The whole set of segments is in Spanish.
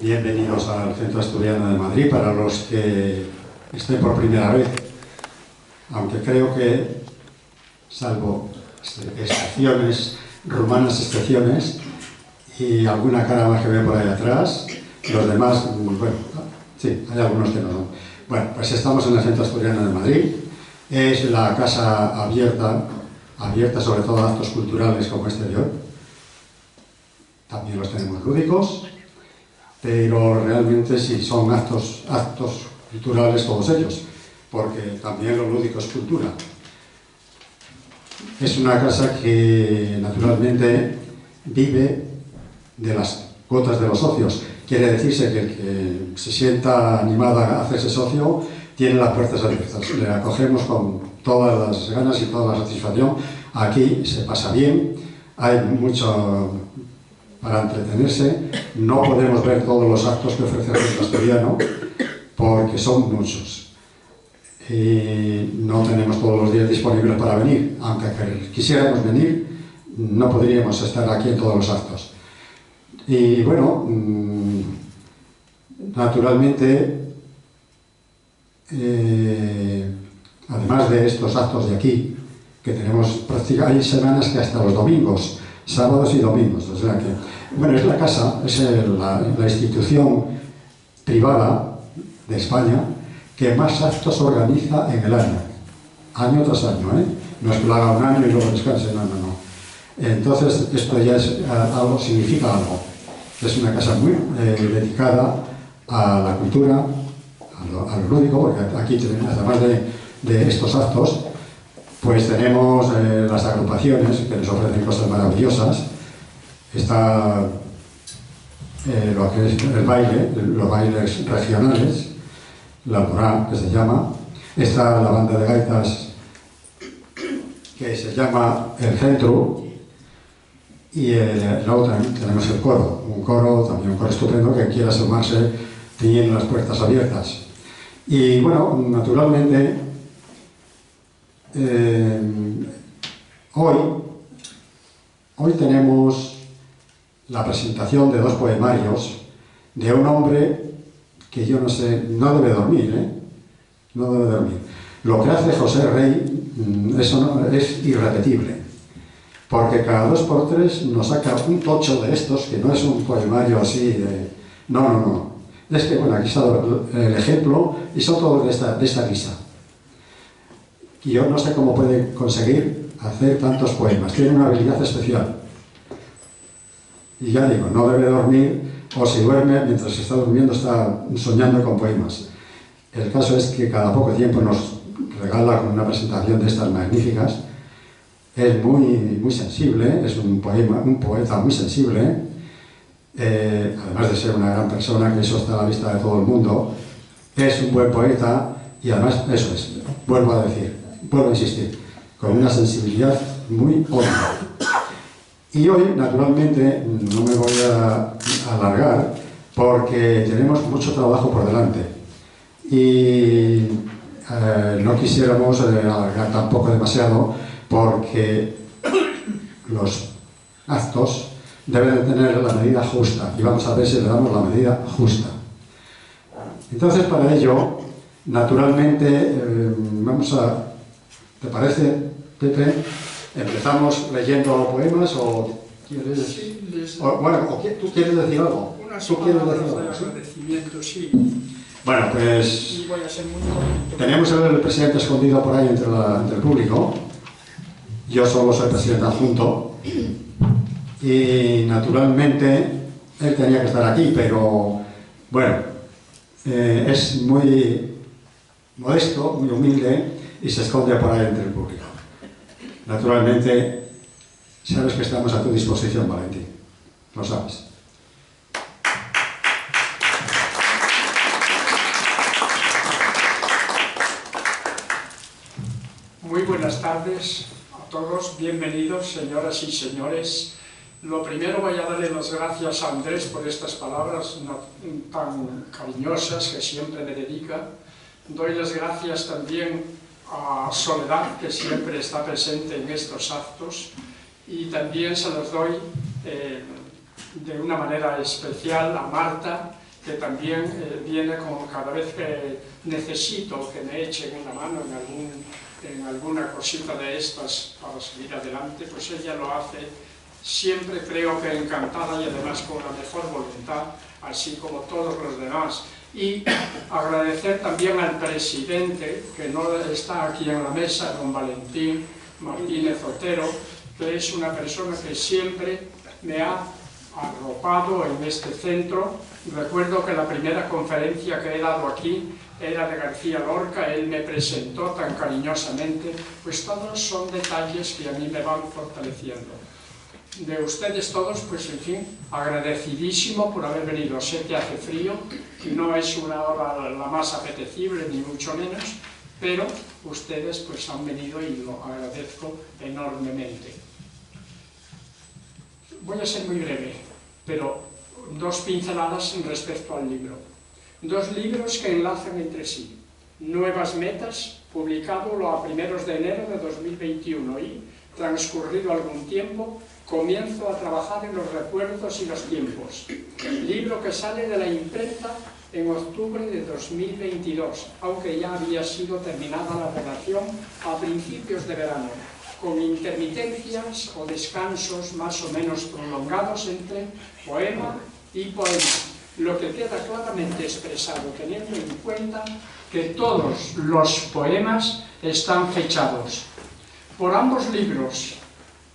Bienvenidos al Centro Asturiano de Madrid para los que estén por primera vez, aunque creo que, salvo excepciones, rumanas excepciones, y alguna cara más que veo por ahí atrás, los demás, bueno, sí, hay algunos que no son. Bueno, pues estamos en el Centro Asturiano de Madrid. Es la casa abierta sobre todo a actos culturales como este de hoy. También los tenemos lúdicos, pero realmente sí son actos culturales todos ellos, porque también lo lúdico es cultura. Es una casa que naturalmente vive de las cuotas de los socios. Quiere decirse que el que se sienta animado a hacerse socio tiene las puertas abiertas. Le acogemos con todas las ganas y toda la satisfacción. Aquí se pasa bien, hay mucho para entretenerse. No podemos ver todos los actos que ofrece el Centro Asturiano porque son muchos. Y no tenemos todos los días disponibles para venir. Aunque quisiéramos venir, no podríamos estar aquí en todos los actos. Y bueno, naturalmente, además de estos actos de aquí, que tenemos prácticamente, hay semanas que hasta los domingos, sábados y domingos, o sea que, bueno, es la casa, es la institución privada de España que más actos organiza en el año tras año, ¿eh? No es que lo haga un año y luego descanse, no. Entonces, esto ya es algo, significa algo. Es una casa muy dedicada a la cultura, a lo lúdico, porque aquí tenemos, además de estos actos, pues tenemos las agrupaciones que les ofrecen cosas maravillosas. Está lo que es el baile, los bailes regionales, la Morá, que se llama. Está la banda de gaitas, que se llama El Centro. Y luego también tenemos el coro, un coro estupendo que quiera sumarse, tiene las puertas abiertas. Y bueno, naturalmente, hoy tenemos la presentación de dos poemarios de un hombre que yo no sé, no debe dormir, no debe dormir. Lo que hace José Rey, eso no, es irrepetible. Porque cada 2 por 3 nos saca un tocho de estos, que no es un poemario así de... No. Es que, bueno, aquí está el ejemplo, y son todos de esta lista. Y yo no sé cómo puede conseguir hacer tantos poemas. Tiene una habilidad especial. Y ya digo, no debe dormir, o si duerme, mientras está durmiendo, está soñando con poemas. El caso es que cada poco tiempo nos regala con una presentación de estas magníficas. Es muy sensible, es un poeta muy sensible, además de ser una gran persona, que eso está a la vista de todo el mundo. Es un buen poeta y además, eso es, vuelvo a insistir, con una sensibilidad muy honda. Y hoy, naturalmente, no me voy a alargar porque tenemos mucho trabajo por delante y no quisiéramos alargar tampoco demasiado, porque los actos deben de tener la medida justa y vamos a ver si le damos la medida justa. Entonces, para ello, naturalmente, ¿te parece, Pepe? ¿Empezamos leyendo poemas o quieres...? Sí, ¿tú quieres decir algo? ¿Tú quieres decir algo? De agradecimiento, sí. Bueno, pues tenemos el presidente escondido por ahí entre el público. Yo solo soy presidente adjunto y naturalmente él tenía que estar aquí, pero bueno, es muy modesto, muy humilde y se esconde por ahí entre el público. Naturalmente, sabes que estamos a tu disposición, Valentín, lo sabes. Muy buenas tardes a todos, bienvenidos, señoras y señores. Lo primero, voy a darle las gracias a Andrés por estas palabras tan cariñosas que siempre me dedica. Doy las gracias también a Soledad, que siempre está presente en estos actos, y también se los doy de una manera especial a Marta, que también viene con cada vez que necesito que me echen una mano en alguna cosita de estas para seguir adelante, pues ella lo hace siempre, creo que encantada y además con la mejor voluntad, así como todos los demás. Y agradecer también al presidente, que no está aquí en la mesa, don Valentín Martínez Otero, que es una persona que siempre me ha arropado en este centro. Recuerdo que la primera conferencia que he dado aquí era de García Lorca, él me presentó tan cariñosamente, pues todos son detalles que a mí me van fortaleciendo. De ustedes todos, pues en fin, agradecidísimo por haber venido. Sé que hace frío, no es una hora la más apetecible, ni mucho menos, pero ustedes pues han venido y lo agradezco enormemente. Voy a ser muy breve, pero dos pinceladas respecto al libro. Dos libros que enlazan entre sí. Nuevas metas, publicado a primeros de enero de 2021 y, transcurrido algún tiempo, comienzo a trabajar en los recuerdos y los tiempos. Libro que sale de la imprenta en octubre de 2022, aunque ya había sido terminada la redacción a principios de verano, con intermitencias o descansos más o menos prolongados entre poema y poema, lo que queda claramente expresado teniendo en cuenta que todos los poemas están fechados. Por ambos libros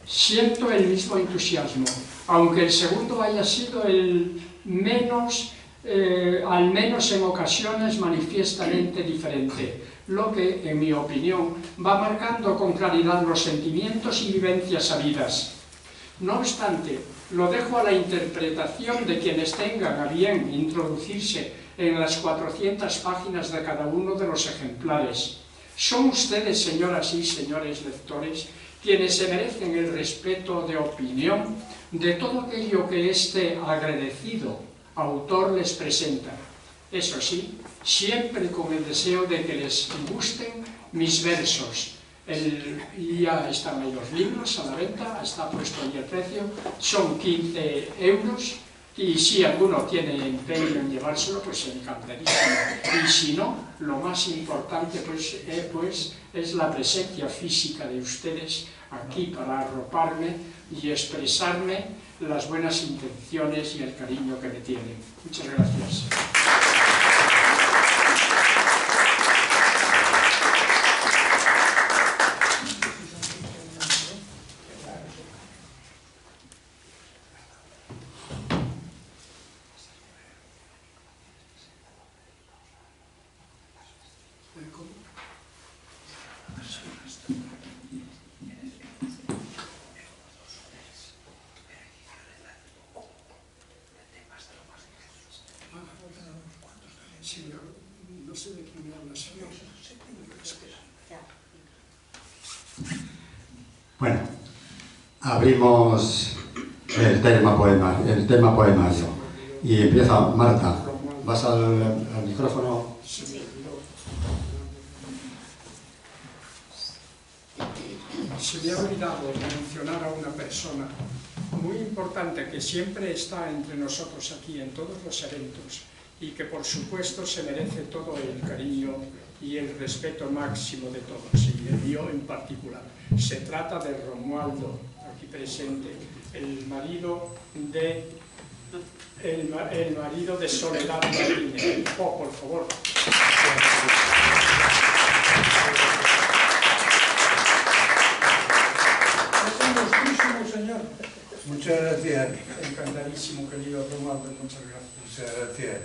siento el mismo entusiasmo, aunque el segundo haya sido el menos, al menos en ocasiones manifiestamente diferente, lo que, en mi opinión, va marcando con claridad los sentimientos y vivencias sabidas. No obstante, lo dejo a la interpretación de quienes tengan a bien introducirse en las 400 páginas de cada uno de los ejemplares. Son ustedes, señoras y señores lectores, quienes se merecen el respeto de opinión de todo aquello que este agradecido autor les presenta. Eso sí, siempre con el deseo de que les gusten mis versos. Ya están ahí los libros a la venta, está puesto ahí el precio, son 15 euros y si alguno tiene empeño en llevárselo, pues encantarísimo. Y si no, lo más importante pues es la presencia física de ustedes aquí para arroparme y expresarme las buenas intenciones y el cariño que me tienen. Muchas gracias. Bueno, abrimos el tema poemario y empieza Marta. ¿Vas al micrófono? Se me ha olvidado mencionar a una persona muy importante que siempre está entre nosotros aquí en todos los eventos y que por supuesto se merece todo el cariño y el respeto máximo de todos, y el mío en particular. Se trata de Romualdo, aquí presente, el marido de Soledad Martínez. Oh, por favor. Señor. Muchas gracias. Encantadísimo, querido Romualdo, muchas gracias. Muchas gracias.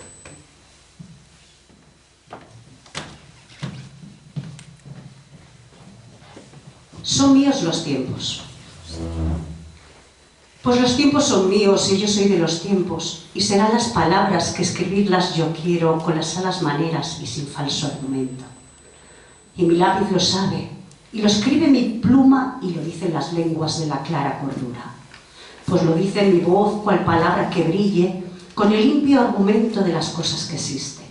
Son míos los tiempos. Pues los tiempos son míos y yo soy de los tiempos, y serán las palabras que escribirlas yo quiero con las salas maneras y sin falso argumento. Y mi lápiz lo sabe, y lo escribe mi pluma y lo dicen las lenguas de la clara cordura. Pues lo dice mi voz cual palabra que brille con el limpio argumento de las cosas que existen.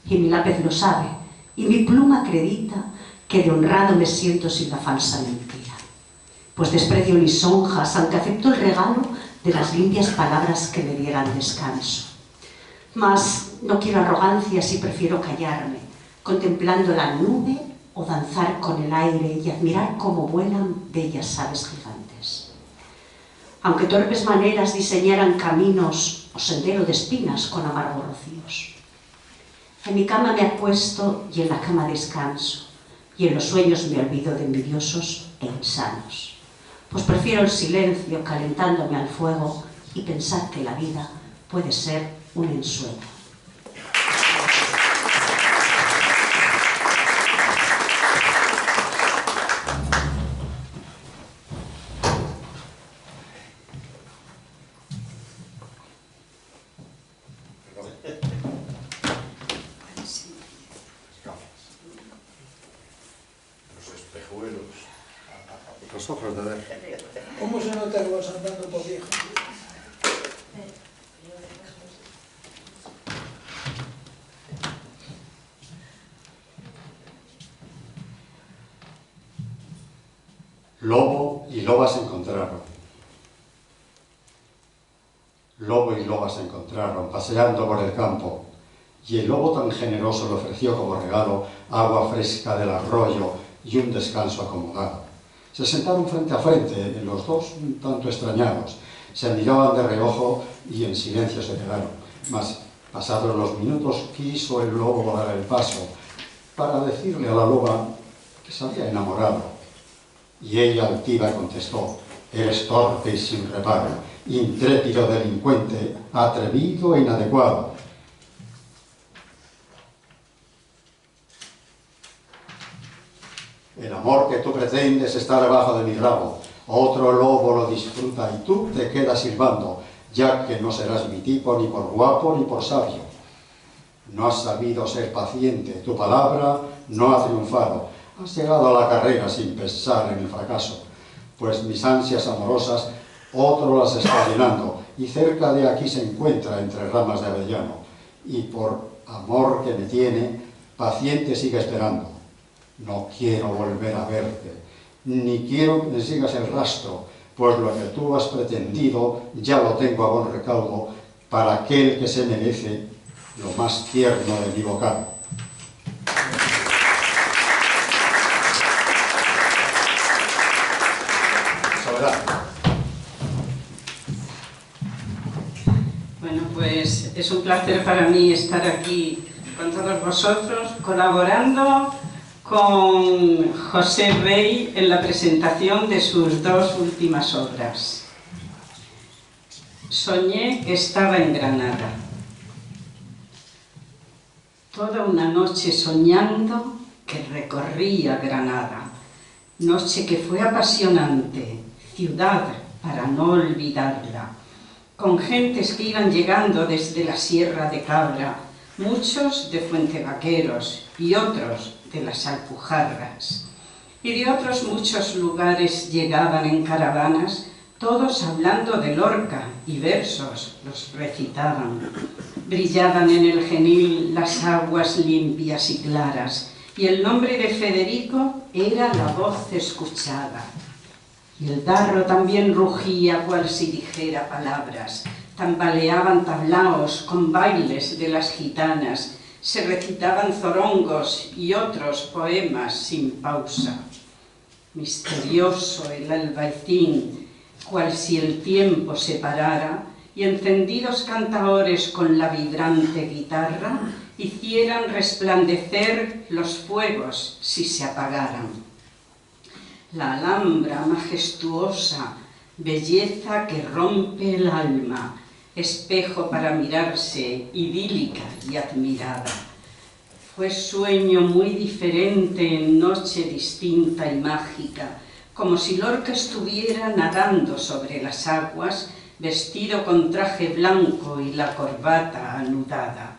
Y mi lápiz lo sabe, y mi pluma acredita que de honrado me siento sin la falsa mentira. Pues desprecio lisonjas, aunque acepto el regalo de las limpias palabras que me dieran descanso. Mas no quiero arrogancias y prefiero callarme, contemplando la nube o danzar con el aire y admirar cómo vuelan bellas aves gigantes. Aunque torpes maneras diseñaran caminos o sendero de espinas con amargos rocíos. En mi cama me acuesto y en la cama descanso, y en los sueños me olvido de envidiosos e insanos. Pues prefiero el silencio calentándome al fuego y pensar que la vida puede ser un ensueño. Los espejuelos. Los ojos de ver. ¿Cómo se nota que vas andando por viejo? Lobo y loba se encontraron. Lobo y loba se encontraron, paseando por el campo, y el lobo tan generoso le ofreció como regalo agua fresca del arroyo y un descanso acomodado. Se sentaron frente a frente, los dos un tanto extrañados, se miraban de reojo y en silencio se quedaron. Mas, pasados los minutos, quiso el lobo dar el paso para decirle a la loba que se había enamorado. Y ella altiva contestó: eres torpe y sin reparo, intrépido delincuente, atrevido e inadecuado. El amor que tú pretendes está debajo de mi rabo. Otro lobo lo disfruta y tú te quedas silbando, ya que no serás mi tipo ni por guapo ni por sabio. No has sabido ser paciente, tu palabra no ha triunfado. Has llegado a la carrera sin pensar en el fracaso, pues mis ansias amorosas otro las está llenando, y cerca de aquí se encuentra entre ramas de avellano, y por amor que me tiene, paciente sigue esperando. No quiero volver a verte, ni quiero que me sigas el rastro, pues lo que tú has pretendido ya lo tengo a buen recaudo para aquel que se merece lo más tierno de mi bocado. Bueno, pues es un placer para mí estar aquí con todos vosotros, colaborando con José Rey en la presentación de sus dos últimas obras. Soñé que estaba en Granada. Toda una noche soñando que recorría Granada. Noche que fue apasionante, ciudad para no olvidarla, con gentes que iban llegando desde la Sierra de Cabra, muchos de Fuentevaqueros y otros de las Alpujarras, y de otros muchos lugares llegaban en caravanas, todos hablando de Lorca y versos los recitaban. Brillaban en el genil las aguas limpias y claras, y el nombre de Federico era la voz escuchada. Y el darro también rugía cual si dijera palabras, tambaleaban tablaos con bailes de las gitanas, se recitaban zorongos y otros poemas sin pausa. Misterioso el albaicín, cual si el tiempo se parara, y encendidos cantaores con la vibrante guitarra, hicieran resplandecer los fuegos si se apagaran. La Alhambra majestuosa, belleza que rompe el alma, espejo para mirarse, idílica y admirada. Fue sueño muy diferente en noche distinta y mágica, como si Lorca estuviera nadando sobre las aguas, vestido con traje blanco y la corbata anudada.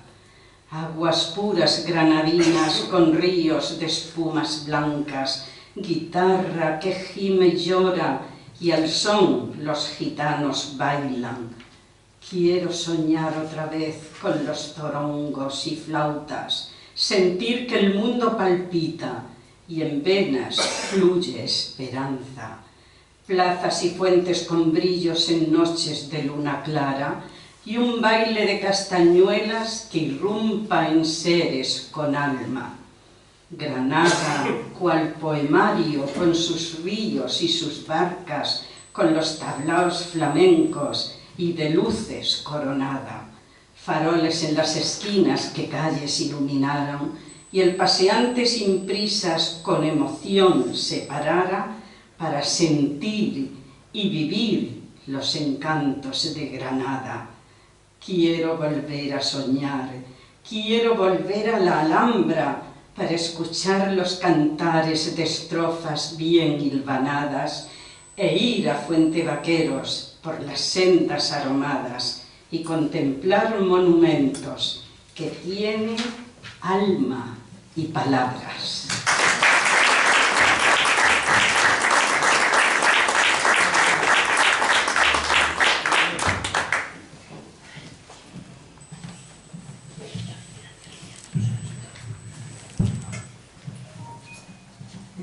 Aguas puras granadinas con ríos de espumas blancas, guitarra que gime y llora, y al son los gitanos bailan. Quiero soñar otra vez con los zorongos y flautas, sentir que el mundo palpita y en venas fluye esperanza. Plazas y fuentes con brillos en noches de luna clara, y un baile de castañuelas que irrumpa en seres con alma. Granada, cual poemario, con sus ríos y sus barcas, con los tablaos flamencos y de luces coronada. Faroles en las esquinas que calles iluminaron, y el paseante sin prisas con emoción se parara para sentir y vivir los encantos de Granada. Quiero volver a soñar, quiero volver a la Alhambra para escuchar los cantares de estrofas bien hilvanadas e ir a Fuente Vaqueros por las sendas aromadas y contemplar monumentos que tienen alma y palabras.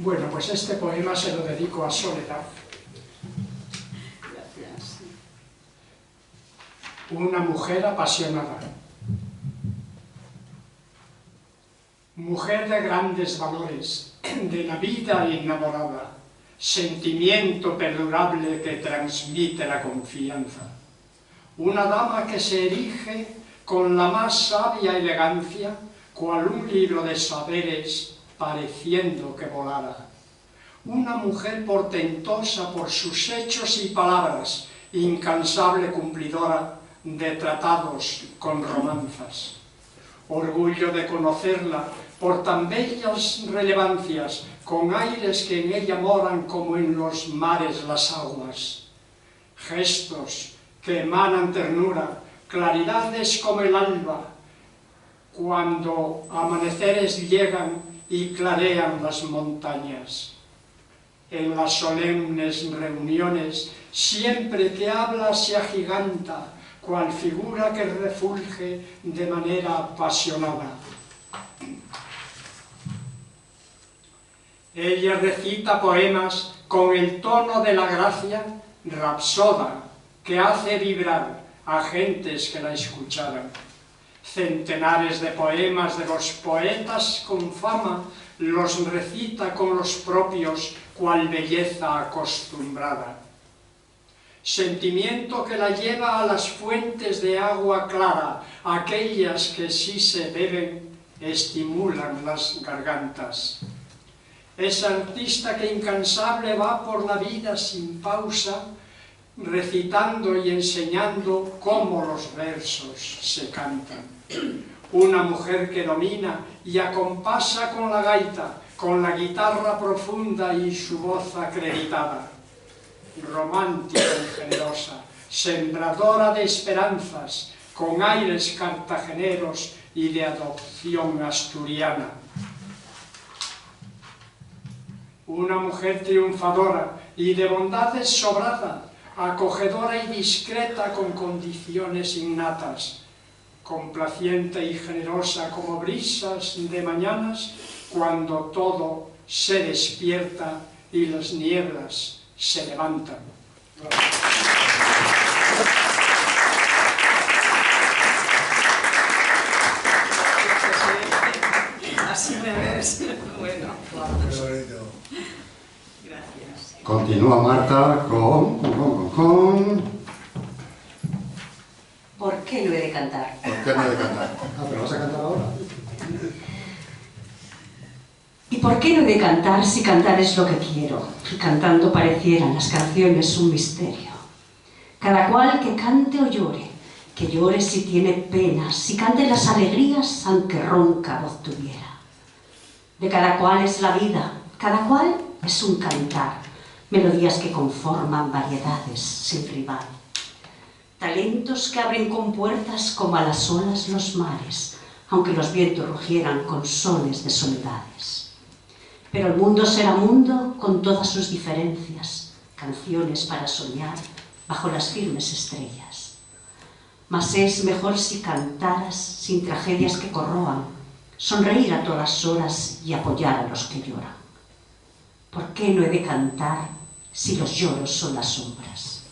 Bueno, pues este poema se lo dedico a Soledad. Gracias. Una mujer apasionada. Mujer de grandes valores, de la vida enamorada, sentimiento perdurable que transmite la confianza. Una dama que se erige con la más sabia elegancia, cual un libro de saberes pareciendo que volara. Una mujer portentosa por sus hechos y palabras, incansable cumplidora de tratados con romanzas. Orgullo de conocerla por tan bellas relevancias, con aires que en ella moran como en los mares las aguas. Gestos que emanan ternura, claridades como el alba, cuando amaneceres llegan y clarean las montañas. En las solemnes reuniones, siempre que habla se agiganta, cual figura que refulge de manera apasionada. Ella recita poemas con el tono de la gracia, rapsoda, que hace vibrar a gentes que la escucharan. Centenares de poemas de los poetas con fama los recita con los propios, cual belleza acostumbrada. Sentimiento que la lleva a las fuentes de agua clara, aquellas que si se beben estimulan las gargantas. Es artista que incansable va por la vida sin pausa, recitando y enseñando cómo los versos se cantan. Una mujer que domina y acompasa con la gaita, con la guitarra profunda y su voz acreditada. Romántica y generosa, sembradora de esperanzas, con aires cartageneros y de adopción asturiana. Una mujer triunfadora y de bondades sobrada, acogedora y discreta con condiciones innatas, complaciente y generosa como brisas de mañanas, cuando todo se despierta y las nieblas se levantan. Así me ves. Bueno. Gracias. Continúa Marta con... ¿Por qué no he de cantar? ¿Por qué no he de cantar? Ah, pero vas a cantar ahora. ¿Y por qué no he de cantar si cantar es lo que quiero? Y cantando parecieran las canciones un misterio. Cada cual que cante o que llore si tiene penas, si cante las alegrías aunque ronca voz tuviera. De cada cual es la vida, cada cual es un cantar, melodías que conforman variedades sin rival. Talentos que abren con puertas como a las olas los mares, aunque los vientos rugieran con sones de soledades. Pero el mundo será mundo con todas sus diferencias, canciones para soñar bajo las firmes estrellas. Mas es mejor si cantaras sin tragedias que corroan, sonreír a todas horas y apoyar a los que lloran. ¿Por qué no he de cantar si los lloros son las sombras?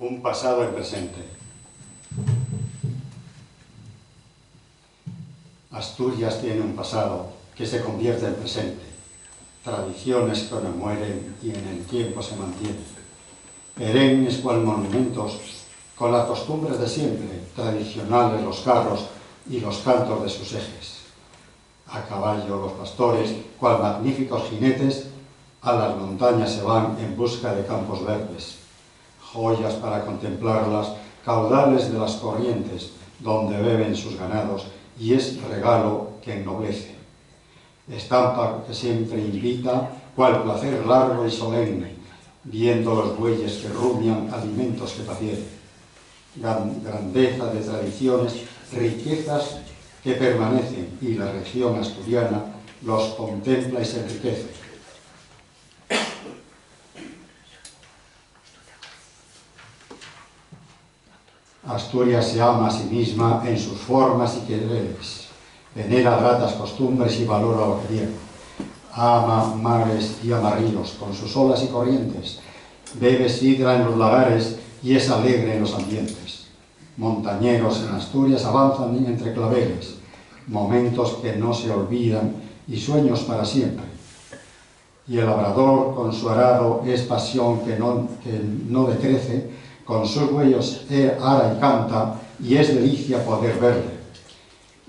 un pasado en presente. Asturias tiene un pasado que se convierte en presente, tradiciones que no mueren y en el tiempo se mantienen, perennes cual monumentos, con las costumbres de siempre, tradicionales los carros y los cantos de sus ejes. A caballo los pastores, cual magníficos jinetes, a las montañas se van en busca de campos verdes, joyas para contemplarlas, caudales de las corrientes, donde beben sus ganados, y es regalo que ennoblece. Estampa que siempre invita, cual placer largo y solemne, viendo los bueyes que rumian alimentos que pacieren. Grandeza de tradiciones, riquezas que permanecen, y la región asturiana los contempla y se enriquece. Asturias se ama a sí misma en sus formas y quereres, venera gratas costumbres y valora lo que viene. Ama mares y ama ríos con sus olas y corrientes, bebe sidra en los lagares y es alegre en los ambientes. Montañeros en Asturias avanzan entre claveles, momentos que no se olvidan y sueños para siempre. Y el labrador con su arado es pasión que no decrece, con sus bueyos ara y canta, y es delicia poder verle.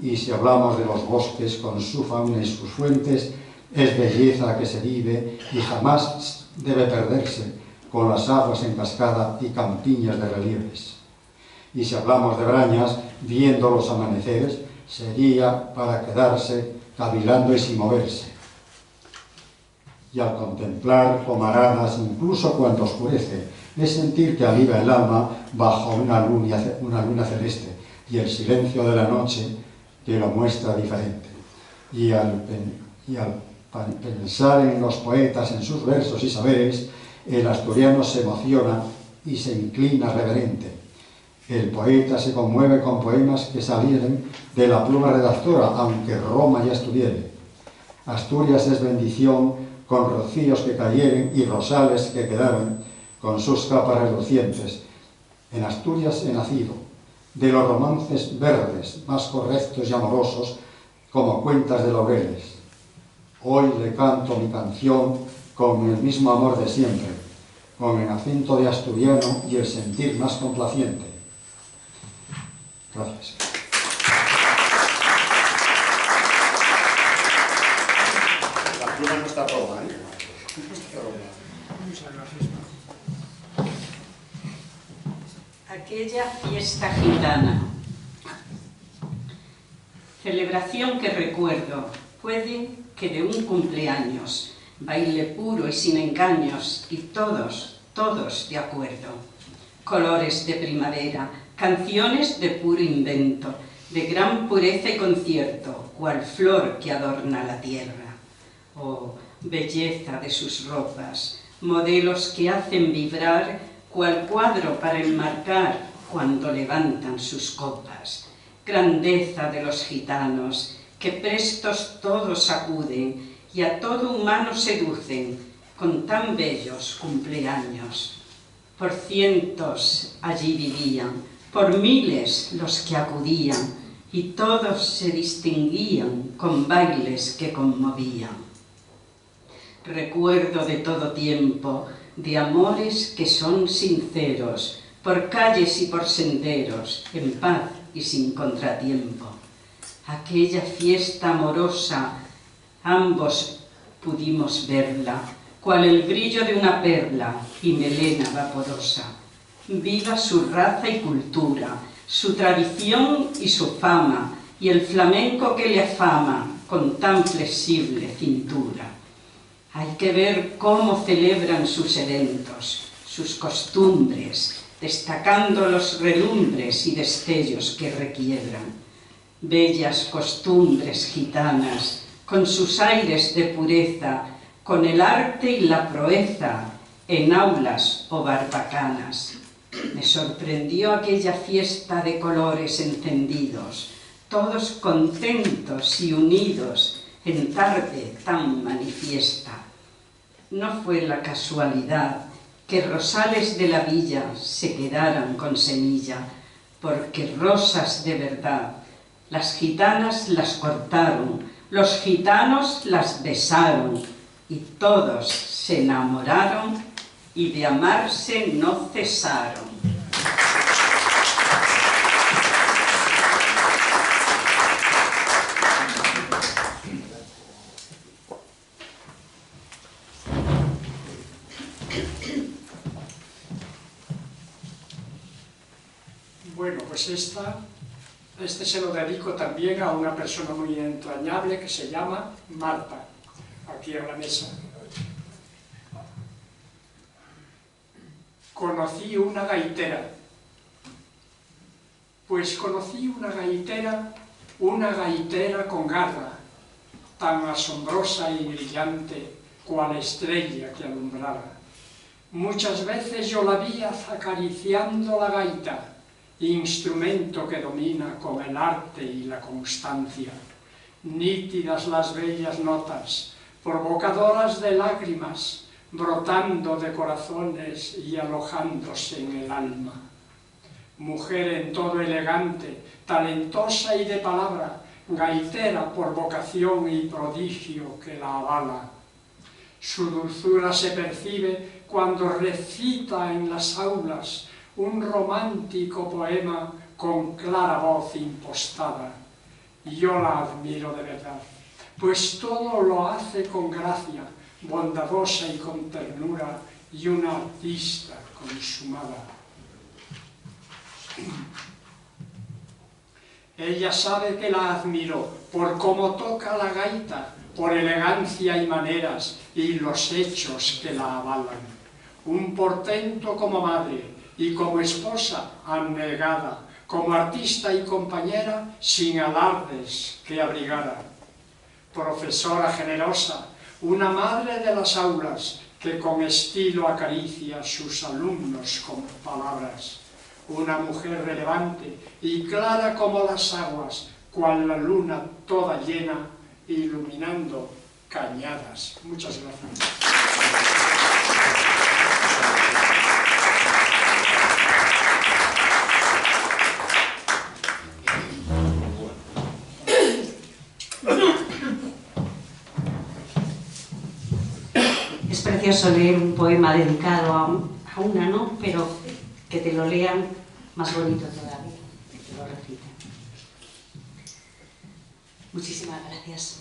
Y si hablamos de los bosques con su fauna y sus fuentes, es belleza que se vive y jamás debe perderse, con las aguas en cascada y campiñas de relieves. Y si hablamos de Brañas, viendo los amaneceres, sería para quedarse cavilando y sin moverse. Y al contemplar pomaradas, incluso cuando oscurece, es sentir que aliva el alma bajo una luna celeste y el silencio de la noche que lo muestra diferente. Y al pensar en los poetas, en sus versos y saberes, el asturiano se emociona y se inclina reverente. El poeta se conmueve con poemas que salieren de la pluma redactora, aunque Roma ya estuviere. Asturias es bendición con rocíos que cayeren y rosales que quedaron con sus capas relucientes. En Asturias he nacido, de los romances verdes, más correctos y amorosos, como cuentas de laureles. Hoy le canto mi canción con el mismo amor de siempre, con el acento de asturiano y el sentir más complaciente. Gracias. La pluma no está Roma, ¿eh? Muchas gracias. Aquella fiesta gitana. Celebración que recuerdo, puede que de un cumpleaños, baile puro y sin engaños, y todos de acuerdo. Colores de primavera, canciones de puro invento, de gran pureza y concierto, cual flor que adorna la tierra. Oh, belleza de sus ropas, modelos que hacen vibrar, cual cuadro para enmarcar cuando levantan sus copas. Grandeza de los gitanos, que prestos todos acuden y a todo humano seducen con tan bellos cumpleaños. Por cientos allí vivían, por miles los que acudían, y todos se distinguían con bailes que conmovían. Recuerdo de todo tiempo, de amores que son sinceros, por calles y por senderos, en paz y sin contratiempo. Aquella fiesta amorosa, ambos pudimos verla, cual el brillo de una perla y melena vaporosa. Viva su raza y cultura, su tradición y su fama, y el flamenco que le afama con tan flexible cintura. Hay que ver cómo celebran sus eventos, sus costumbres, destacando los relumbres y destellos que requiebran. Bellas costumbres gitanas, con sus aires de pureza, con el arte y la proeza, en aulas o barbacanas. Me sorprendió aquella fiesta de colores encendidos, todos contentos y unidos en tarde tan manifiesta. No fue la casualidad que rosales de la villa se quedaran con semilla, porque rosas de verdad las gitanas las cortaron, los gitanos las besaron, y todos se enamoraron y de amarse no cesaron. Bueno, pues este se lo dedico también a una persona muy entrañable que se llama Marta, aquí en la mesa. Conocí una gaitera. Pues conocí una gaitera con garra, tan asombrosa y brillante cual estrella que alumbraba. Muchas veces yo la vi acariciando la gaita, instrumento que domina con el arte y la constancia. Nítidas las bellas notas, provocadoras de lágrimas, brotando de corazones y alojándose en el alma. Mujer en todo elegante, talentosa y de palabra, gaitera por vocación y prodigio que la avala. Su dulzura se percibe cuando recita en las aulas un romántico poema con clara voz impostada. Yo la admiro de verdad, pues todo lo hace con gracia, bondadosa y con ternura, y una artista consumada. Ella sabe que la admiro por cómo toca la gaita, por elegancia y maneras, y los hechos que la avalan. Un portento como madre y como esposa abnegada, como artista y compañera sin alardes que abrigara. Profesora generosa, una madre de las aulas que con estilo acaricia a sus alumnos con palabras. Una mujer relevante y clara como las aguas, cual la luna toda llena, iluminando cañadas. Muchas gracias. Es precioso leer un poema dedicado a una, ¿no? Pero que te lo lean más bonito todavía, que te lo reciten. Muchísimas gracias.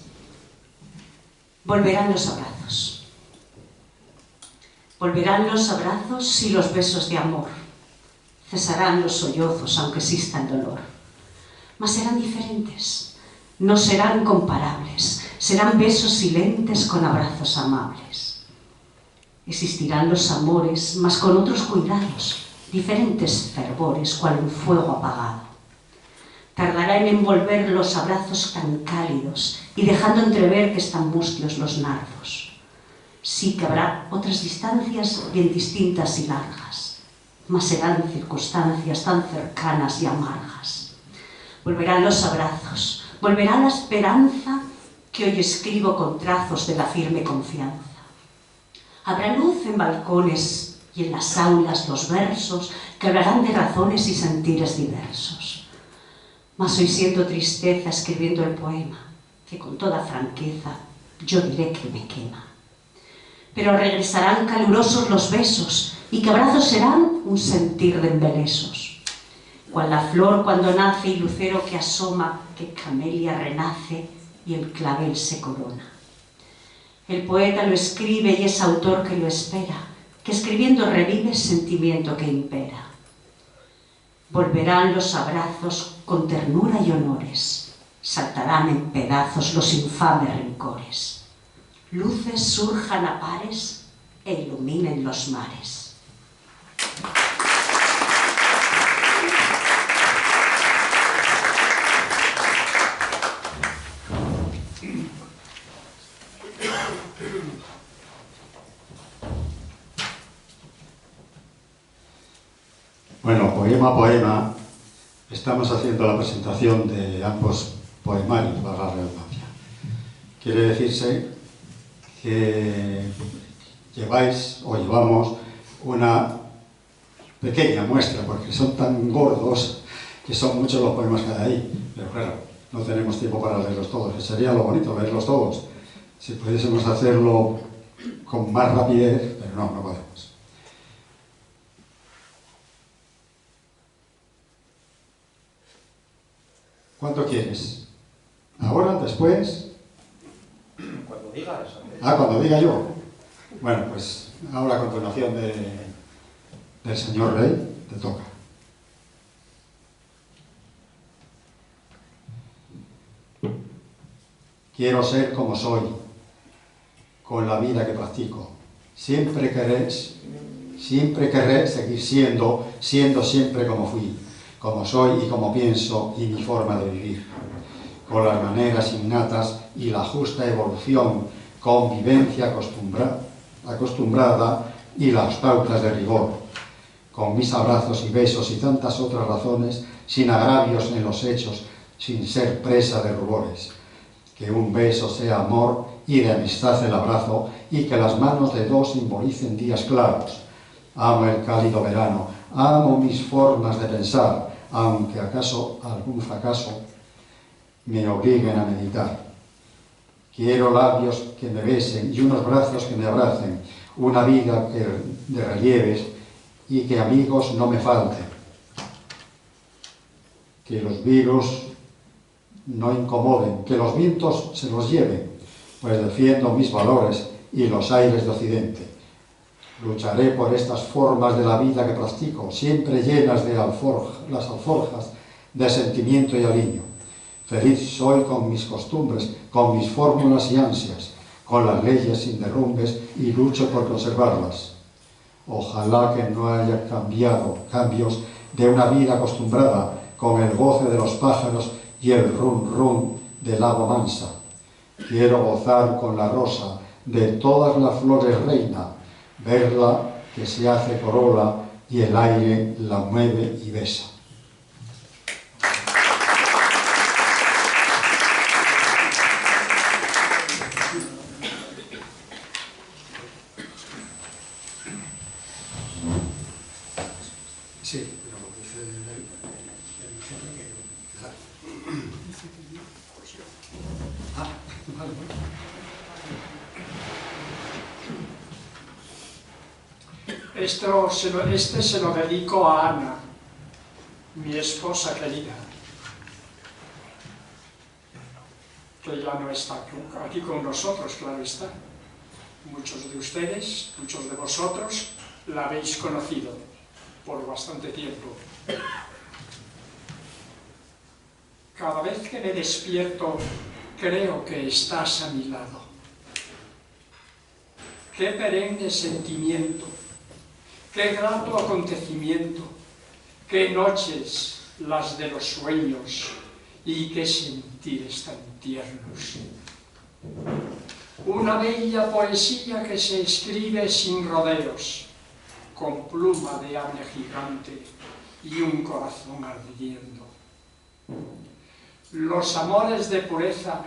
Volverán los abrazos. Volverán los abrazos y los besos de amor. Cesarán los sollozos, aunque exista el dolor. Mas serán diferentes, no serán comparables. Serán besos silentes con abrazos amables. Existirán los amores, mas con otros cuidados, diferentes fervores, cual un fuego apagado. Tardará en envolver los abrazos tan cálidos y dejando entrever que están mustios los nardos. Sí que habrá otras distancias bien distintas y largas, mas serán circunstancias tan cercanas y amargas. Volverán los abrazos, volverá la esperanza que hoy escribo con trazos de la firme confianza. Habrá luz en balcones y en las aulas los versos que hablarán de razones y sentires diversos. Mas hoy siento tristeza escribiendo el poema, que con toda franqueza yo diré que me quema. Pero regresarán calurosos los besos y que abrazos serán un sentir de embelesos. Cual la flor cuando nace y lucero que asoma, que camelia renace y el clavel se corona. El poeta lo escribe y es autor que lo espera, que escribiendo revive el sentimiento que impera. Volverán los abrazos con ternura y honores, saltarán en pedazos los infames rencores. Luces surjan a pares e iluminen los mares. Bueno, poema a poema, estamos haciendo la presentación de ambos poemarios, para la redundancia. Quiere decirse que llevamos una pequeña muestra, porque son tan gordos que son muchos los poemas que hay ahí, pero claro, no tenemos tiempo para leerlos todos, que sería lo bonito leerlos todos, si pudiésemos hacerlo con más rapidez, pero no, no podemos. ¿Cuánto quieres? ¿Ahora? ¿Después? Cuando digas. Ah, cuando diga yo. Bueno, pues ahora a continuación del señor rey, te toca. Quiero ser como soy, con la vida que practico. Siempre querré seguir siendo siempre como fui, como soy y como pienso y mi forma de vivir, con las maneras innatas y la justa evolución, convivencia acostumbrada y las pautas de rigor, con mis abrazos y besos y tantas otras razones, sin agravios en los hechos, sin ser presa de rubores. Que un beso sea amor y de amistad el abrazo, y que las manos de dos simbolicen días claros. Amo el cálido verano, amo mis formas de pensar, aunque acaso algún fracaso me obliguen a meditar. Quiero labios que me besen y unos brazos que me abracen, una vida de relieves y que amigos no me falten. Que los virus no incomoden, que los vientos se los lleven, pues defiendo mis valores y los aires de Occidente. Lucharé por estas formas de la vida que practico, siempre llenas de las alforjas de sentimiento y aliño. Feliz soy con mis costumbres, con mis fórmulas y ansias, con las leyes sin derrumbes y lucho por conservarlas. Ojalá que no haya cambios de una vida acostumbrada, con el goce de los pájaros y el rum rum del agua mansa. Quiero gozar con la rosa de todas las flores reina, verla que se hace corola y el aire la mueve y besa. Sí, pero lo que dice el informe que empezar. Ah, vale, bueno. Este se lo dedico a Ana, mi esposa querida, que ya no está aquí con nosotros, claro está. Muchos de ustedes, muchos de vosotros, la habéis conocido por bastante tiempo. Cada vez que me despierto, creo que estás a mi lado. Qué perenne sentimiento, qué grato acontecimiento, qué noches las de los sueños y qué sentires tan tiernos. Una bella poesía que se escribe sin rodeos, con pluma de ave gigante y un corazón ardiendo. Los amores de pureza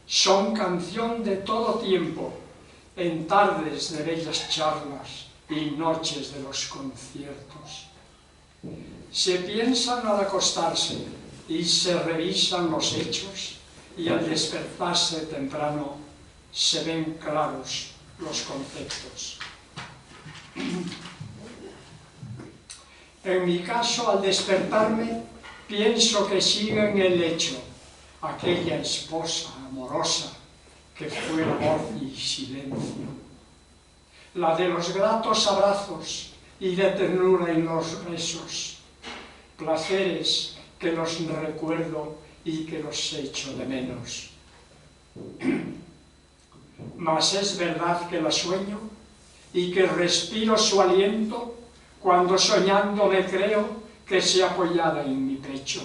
son canción de todo tiempo, en tardes de bellas charlas y noches de los conciertos. Se piensan al acostarse y se revisan los hechos, y al despertarse temprano se ven claros los conceptos. En mi caso, al despertarme, pienso que sigue en el lecho aquella esposa amorosa que fue amor y silencio, la de los gratos abrazos y de ternura en los besos, placeres que los recuerdo y que los echo de menos. Mas es verdad que la sueño y que respiro su aliento cuando soñando me creo que se apoyara en mi pecho,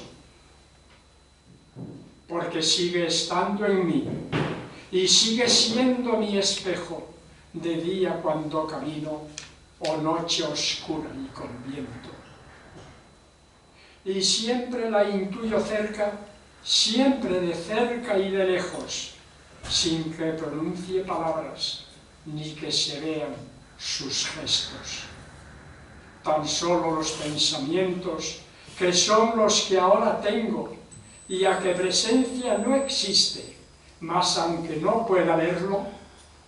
porque sigue estando en mí y sigue siendo mi espejo de día cuando camino o noche oscura y con viento. Y siempre la intuyo cerca, siempre de cerca y de lejos, sin que pronuncie palabras ni que se vean sus gestos. tan solo los pensamientos, que son los que ahora tengo, y a que presencia no existe, mas aunque no pueda verlo,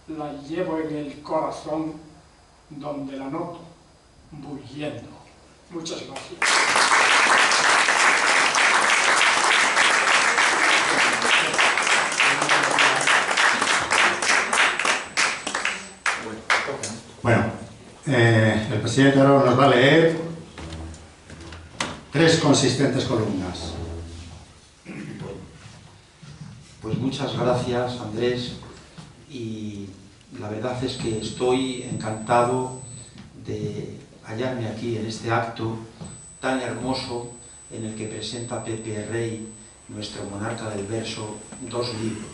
la llevo en el corazón, donde la noto, bulliendo. Muchas gracias. Bueno, el presidente ahora nos va a leer 3 consistentes columnas. Pues muchas gracias, Andrés, y la verdad es que estoy encantado de hallarme aquí en este acto tan hermoso en el que presenta Pepe Rey, nuestro monarca del verso, 2 libros.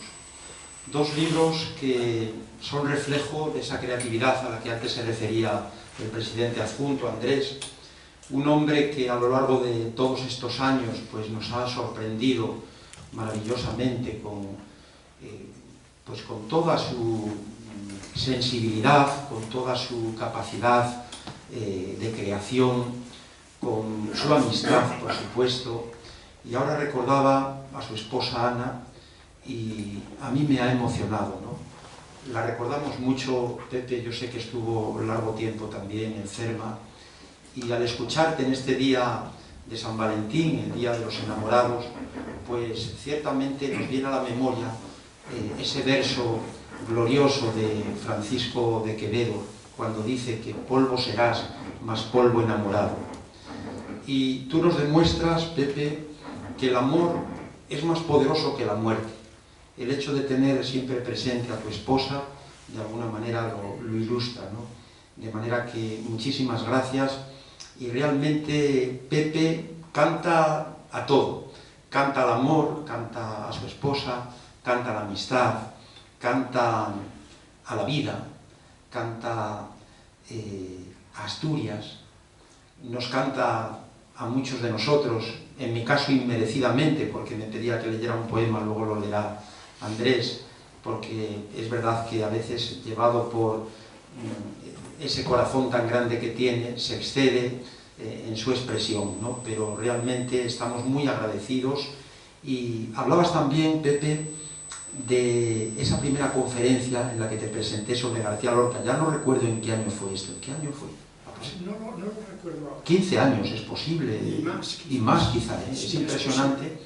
2 libros que son reflejo de esa creatividad a la que antes se refería el presidente adjunto, Andrés, un hombre que a lo largo de todos estos años pues, nos ha sorprendido maravillosamente con toda su sensibilidad, con toda su capacidad de creación, con su amistad, por supuesto. Y ahora recordaba a su esposa Ana, y a mí me ha emocionado, ¿no? La recordamos mucho, Pepe, yo sé que estuvo largo tiempo también en Cerma, y al escucharte en este día de San Valentín, el Día de los Enamorados, pues ciertamente nos viene a la memoria ese verso glorioso de Francisco de Quevedo, cuando dice que polvo serás, más polvo enamorado. Y tú nos demuestras, Pepe, que el amor es más poderoso que la muerte. El hecho de tener siempre presente a tu esposa, de alguna manera lo ilustra, ¿no? De manera que muchísimas gracias. Y realmente Pepe canta a todo. Canta al amor, canta a su esposa, canta a la amistad, canta a la vida, canta a Asturias, nos canta a muchos de nosotros, en mi caso inmerecidamente, porque me pedía que leyera un poema, luego lo leerá Andrés, porque es verdad que a veces, llevado por ese corazón tan grande que tiene, se excede en su expresión, ¿no? Pero realmente estamos muy agradecidos. Y hablabas también, Pepe, de esa primera conferencia en la que te presenté sobre García Lorca. Ya no recuerdo en qué año fue esto. ¿En qué año fue? No lo recuerdo. 15 años, es posible. Y más quizá, ¿eh? Es impresionante.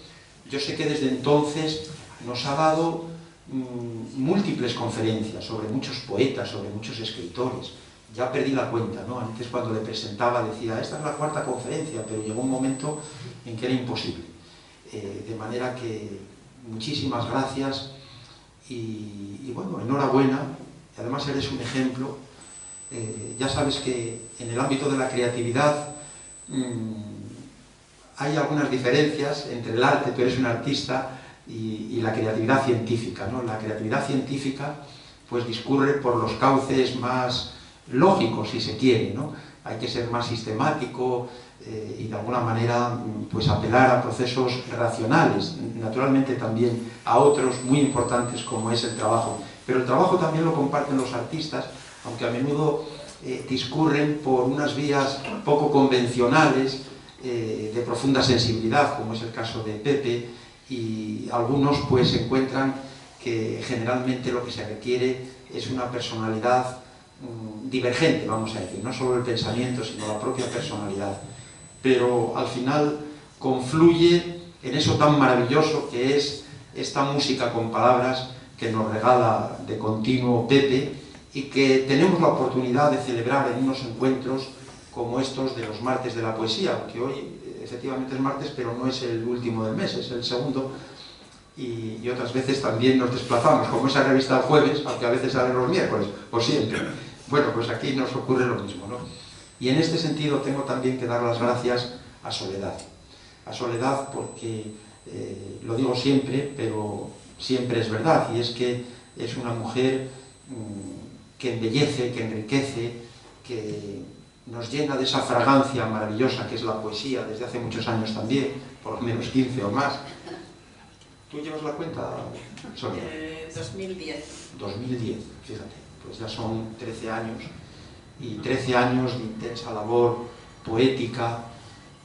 Yo sé que desde entonces nos ha dado múltiples conferencias sobre muchos poetas, sobre muchos escritores. Ya perdí la cuenta, ¿no? Antes cuando le presentaba decía, esta es la 4ª conferencia, pero llegó un momento en que era imposible. De manera que muchísimas gracias y bueno, enhorabuena. Además eres un ejemplo. Ya sabes que en el ámbito de la creatividad hay algunas diferencias entre el arte, tú eres un artista, y la creatividad científica, ¿no? La creatividad científica pues discurre por los cauces más lógicos, si se quiere, ¿no? Hay que ser más sistemático y de alguna manera pues apelar a procesos racionales, naturalmente también a otros muy importantes como es el trabajo. Pero el trabajo también lo comparten los artistas, aunque a menudo discurren por unas vías poco convencionales, de profunda sensibilidad, como es el caso de Pepe, y algunos pues encuentran que generalmente lo que se requiere es una personalidad divergente, vamos a decir, no solo el pensamiento, sino la propia personalidad. Pero al final confluye en eso tan maravilloso que es esta música con palabras que nos regala de continuo Pepe y que tenemos la oportunidad de celebrar en unos encuentros como estos de los martes de la poesía, aunque hoy efectivamente es martes, pero no es el último del mes, es el segundo, y otras veces también nos desplazamos, como esa revista el jueves, aunque a veces salen los miércoles, o siempre. Bueno, pues aquí nos ocurre lo mismo, ¿no? Y en este sentido tengo también que dar las gracias a Soledad. A Soledad porque, lo digo siempre, pero siempre es verdad, y es que es una mujer que embellece, que enriquece, que nos llena de esa fragancia maravillosa que es la poesía desde hace muchos años también, por lo menos 15 o más. ¿Tú llevas la cuenta, Sonia? 2010. 2010, fíjate, pues ya son 13 años, y 13 años de intensa labor poética,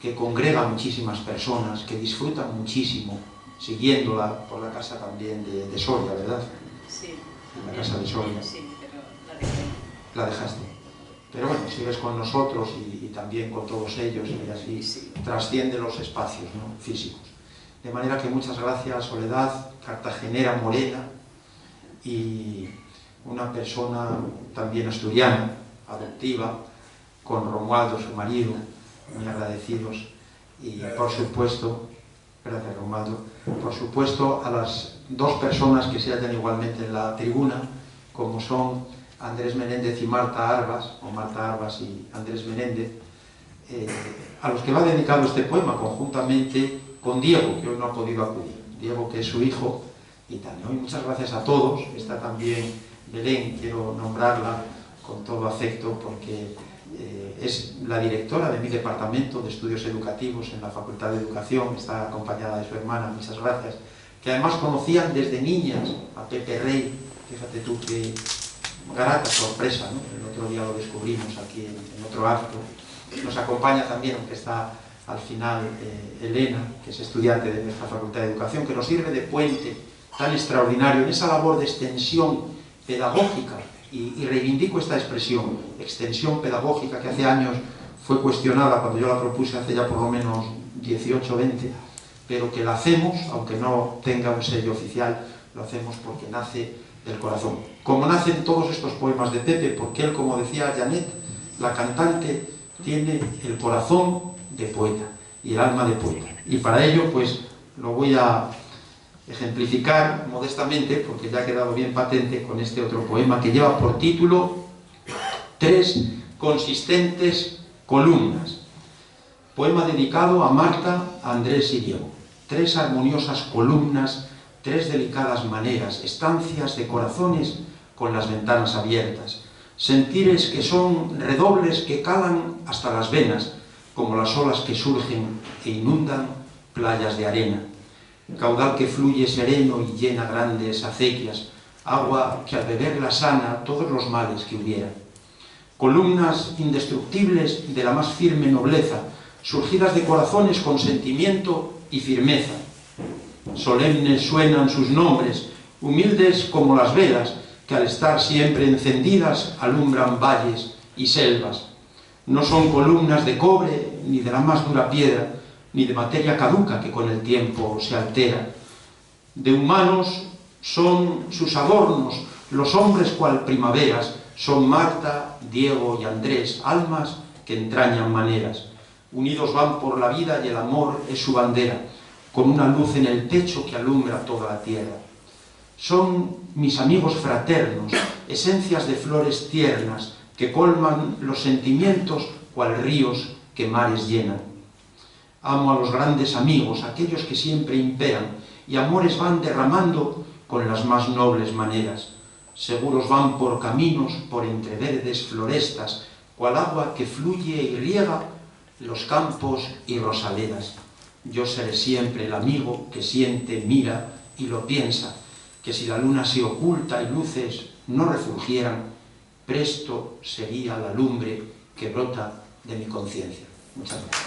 que congrega a muchísimas personas, que disfrutan muchísimo siguiéndola por la casa también de Soria, ¿verdad? Sí. En la casa de Soria. Sí, pero la dejé. La dejaste. Pero bueno, sigues con nosotros y también con todos ellos y así trasciende los espacios, ¿no?, físicos. De manera que muchas gracias, Soledad, cartagenera morena y una persona también asturiana, adoptiva, con Romualdo, su marido, muy agradecidos. Y por supuesto, gracias Romualdo, por supuesto a las dos personas que se hallan igualmente en la tribuna, como son Andrés Menéndez y Marta Arbas, o Marta Arbas y Andrés Menéndez, a los que va dedicado este poema conjuntamente con Diego, que hoy no ha podido acudir. Diego, que es su hijo, y tal. Y muchas gracias a todos. Está también Belén, quiero nombrarla con todo afecto porque es la directora de mi departamento de estudios educativos en la Facultad de Educación, está acompañada de su hermana, muchas gracias, que además conocían desde niñas a Pepe Rey, fíjate tú qué grata sorpresa, ¿no? El otro día lo descubrimos aquí en otro acto. Nos acompaña también, aunque está al final, Elena, que es estudiante de nuestra Facultad de Educación, que nos sirve de puente tan extraordinario en esa labor de extensión pedagógica, y reivindico esta expresión, extensión pedagógica, que hace años fue cuestionada cuando yo la propuse, hace ya por lo menos 18 o 20, pero que la hacemos, aunque no tenga un sello oficial, lo hacemos porque nace del corazón. Como nacen todos estos poemas de Pepe, porque él, como decía Janet, la cantante, tiene el corazón de poeta y el alma de poeta. Y para ello, pues, lo voy a ejemplificar modestamente, porque ya ha quedado bien patente con este otro poema que lleva por título 3 consistentes columnas. Poema dedicado a Marta, a Andrés y Diego. 3 armoniosas columnas, 3 delicadas maneras, estancias de corazones con las ventanas abiertas, sentires que son redobles que calan hasta las venas, como las olas que surgen e inundan playas de arena. Caudal que fluye sereno y llena grandes acequias, agua que al beberla sana todos los males que hubiera. Columnas indestructibles de la más firme nobleza, surgidas de corazones con sentimiento y firmeza. Solemnes suenan sus nombres, humildes como las velas, que al estar siempre encendidas alumbran valles y selvas. No son columnas de cobre, ni de la más dura piedra, ni de materia caduca que con el tiempo se altera. De humanos son sus adornos, los hombres cual primaveras, son Marta, Diego y Andrés, almas que entrañan maneras. Unidos van por la vida y el amor es su bandera, con una luz en el techo que alumbra toda la tierra. Son mis amigos fraternos, esencias de flores tiernas, que colman los sentimientos cual ríos que mares llenan. Amo a los grandes amigos, aquellos que siempre imperan, y amores van derramando con las más nobles maneras. Seguros van por caminos, por entre verdes florestas, cual agua que fluye y riega los campos y rosaleras. Yo seré siempre el amigo que siente, mira y lo piensa, que si la luna se oculta y luces no refulgieran, presto sería la lumbre que brota de mi conciencia. Muchas gracias.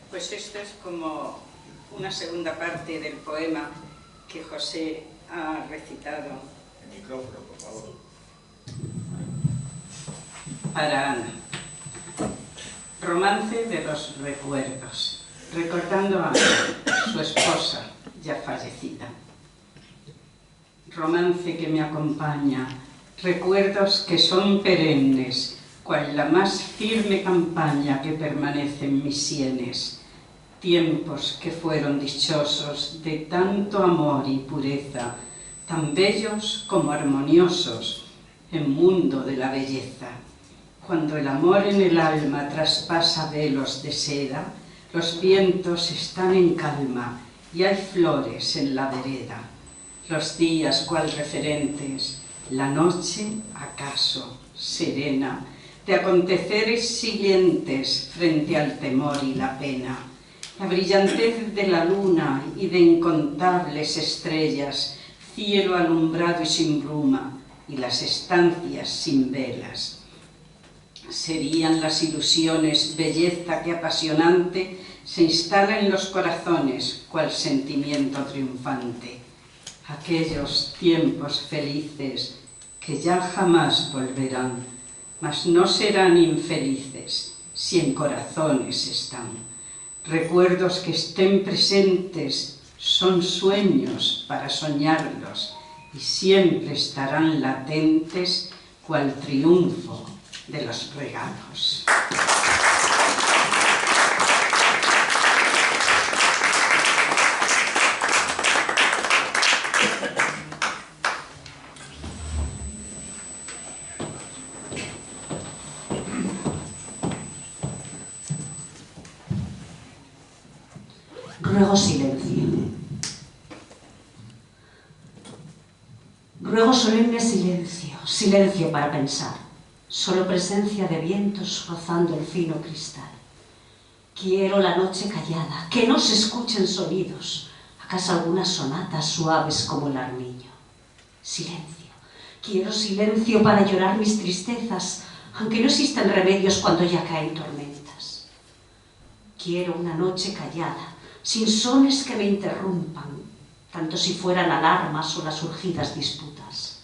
Pues esto es como una segunda parte del poema que José ha recitado. El micrófono, por favor. Para Ana. Romance de los recuerdos, recordando a su esposa ya fallecida. Romance que me acompaña, recuerdos que son perennes, cual la más firme campaña que permanece en mis sienes. Tiempos que fueron dichosos de tanto amor y pureza, tan bellos como armoniosos, en mundo de la belleza. Cuando el amor en el alma traspasa velos de seda, los vientos están en calma y hay flores en la vereda. Los días cual referentes, la noche, acaso, serena, de aconteceres siguientes frente al temor y la pena, la brillantez de la luna y de incontables estrellas, cielo alumbrado y sin bruma, y las estancias sin velas. Serían las ilusiones, belleza que apasionante se instala en los corazones, cual sentimiento triunfante. Aquellos tiempos felices que ya jamás volverán, mas no serán infelices si en corazones están. Recuerdos que estén presentes son sueños para soñarlos y siempre estarán latentes cual triunfo de los regalos. Ruego silencio. Ruego solemne silencio, silencio para pensar. Solo presencia de vientos rozando el fino cristal. Quiero la noche callada, que no se escuchen sonidos, acaso algunas sonatas suaves como el armiño. Silencio. Quiero silencio para llorar mis tristezas, aunque no existan remedios cuando ya caen tormentas. Quiero una noche callada, sin sones que me interrumpan, tanto si fueran alarmas o las urgidas disputas.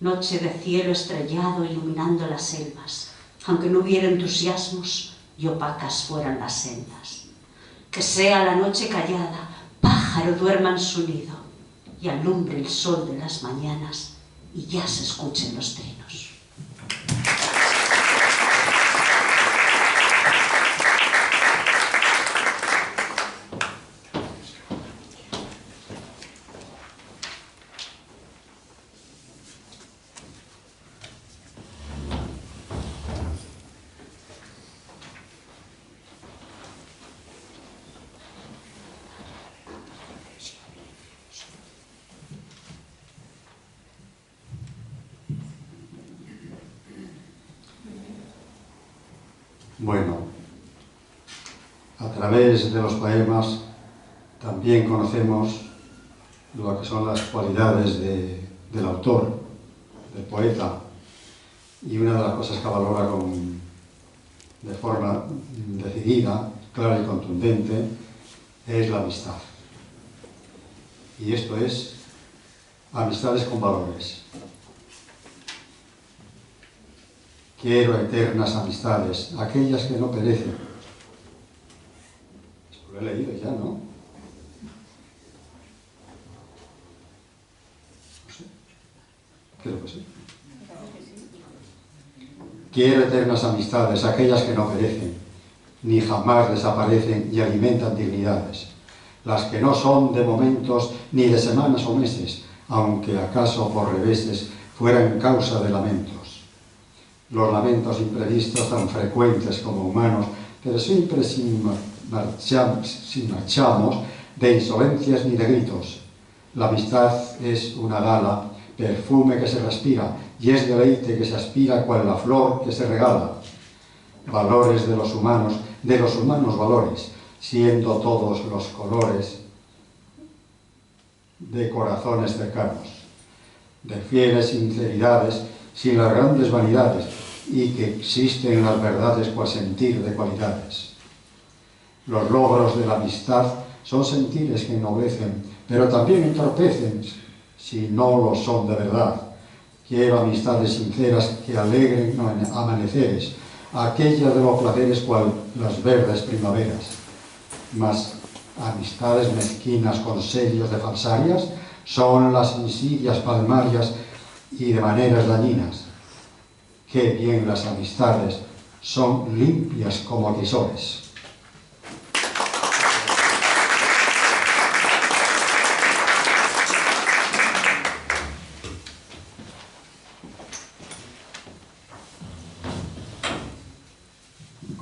Noche de cielo estrellado iluminando las selvas, aunque no hubiera entusiasmos y opacas fueran las sendas. Que sea la noche callada, pájaro duerma en su nido, y alumbre el sol de las mañanas y ya se escuchen los trinos. Bueno, a través de los poemas también conocemos lo que son las cualidades del autor, del poeta, y una de las cosas que valora de forma decidida, clara y contundente es la amistad. Y esto es amistades con valores. Quiero eternas amistades, aquellas que no perecen. Esto lo he leído ya, ¿no? No sé. Creo que sí. Quiero eternas amistades, aquellas que no perecen, ni jamás desaparecen y alimentan dignidades. Las que no son de momentos ni de semanas o meses, aunque acaso por reveses fueran causa de lamentos. Los lamentos imprevistos tan frecuentes como humanos, pero siempre sin marchamos de insolencias ni de gritos. La amistad es una gala, perfume que se respira, y es deleite que se aspira cual la flor que se regala. Valores de los humanos valores, siendo todos los colores de corazones cercanos, de fieles sinceridades, sin las grandes vanidades, y que existen las verdades cual sentir de cualidades. Los logros de la amistad son sentires que ennoblecen, pero también entorpecen si no lo son de verdad. Quiero amistades sinceras que alegren amaneceres, aquellas de los placeres cual las verdes primaveras. Mas amistades mezquinas con sellos de falsarias son las insidias palmarias y de maneras dañinas. Qué bien las amistades son limpias como tesores.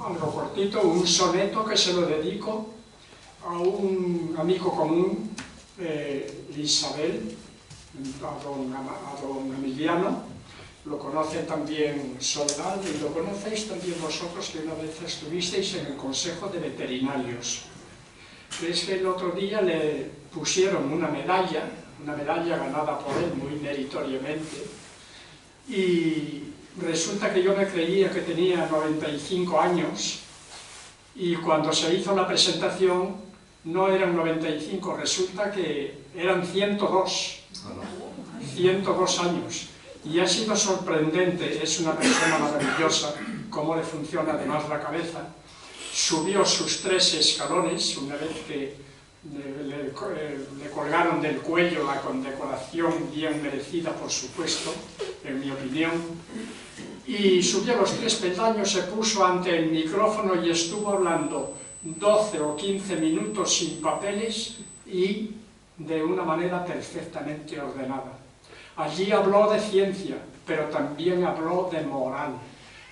Algo cortito, un soneto que se lo dedico a un amigo común, Isabel, a don Emiliano, lo conoce también Soledad y lo conocéis también vosotros que una vez estuvisteis en el Consejo de Veterinarios. Es que el otro día le pusieron una medalla ganada por él muy meritoriamente, y resulta que yo me creía que tenía 95 años y cuando se hizo la presentación no eran 95, resulta que eran 102 años. Y ha sido sorprendente, es una persona maravillosa, cómo le funciona además la cabeza. Subió sus 3 escalones, una vez que le colgaron del cuello la condecoración bien merecida, por supuesto, en mi opinión, y subió los 3 peldaños, se puso ante el micrófono y estuvo hablando 12 o 15 minutos sin papeles y de una manera perfectamente ordenada. Allí habló de ciencia, pero también habló de moral.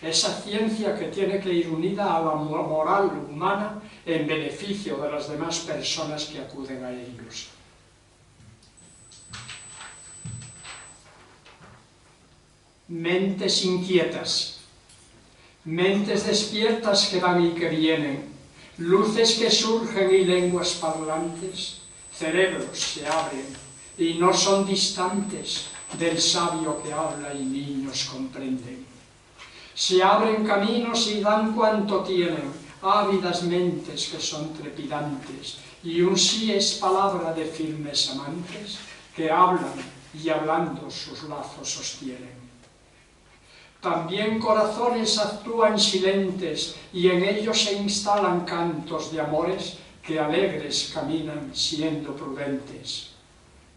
Esa ciencia que tiene que ir unida a la moral humana en beneficio de las demás personas que acuden a ellos. Mentes inquietas, mentes despiertas que van y que vienen, luces que surgen y lenguas parlantes, cerebros se abren y no son distantes del sabio que habla y niños comprenden. Se abren caminos y dan cuanto tienen, ávidas mentes que son trepidantes, y un sí es palabra de firmes amantes que hablan y hablando sus lazos sostienen. También corazones actúan silentes y en ellos se instalan cantos de amores que alegres caminan siendo prudentes.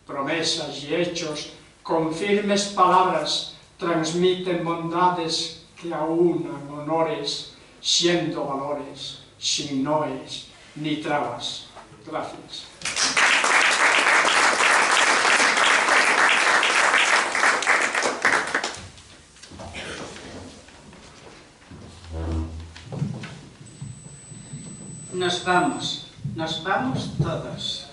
Promesas y hechos con firmes palabras transmiten bondades que aunan honores, siendo valores, sin noes ni trabas. Gracias. Nos vamos todos.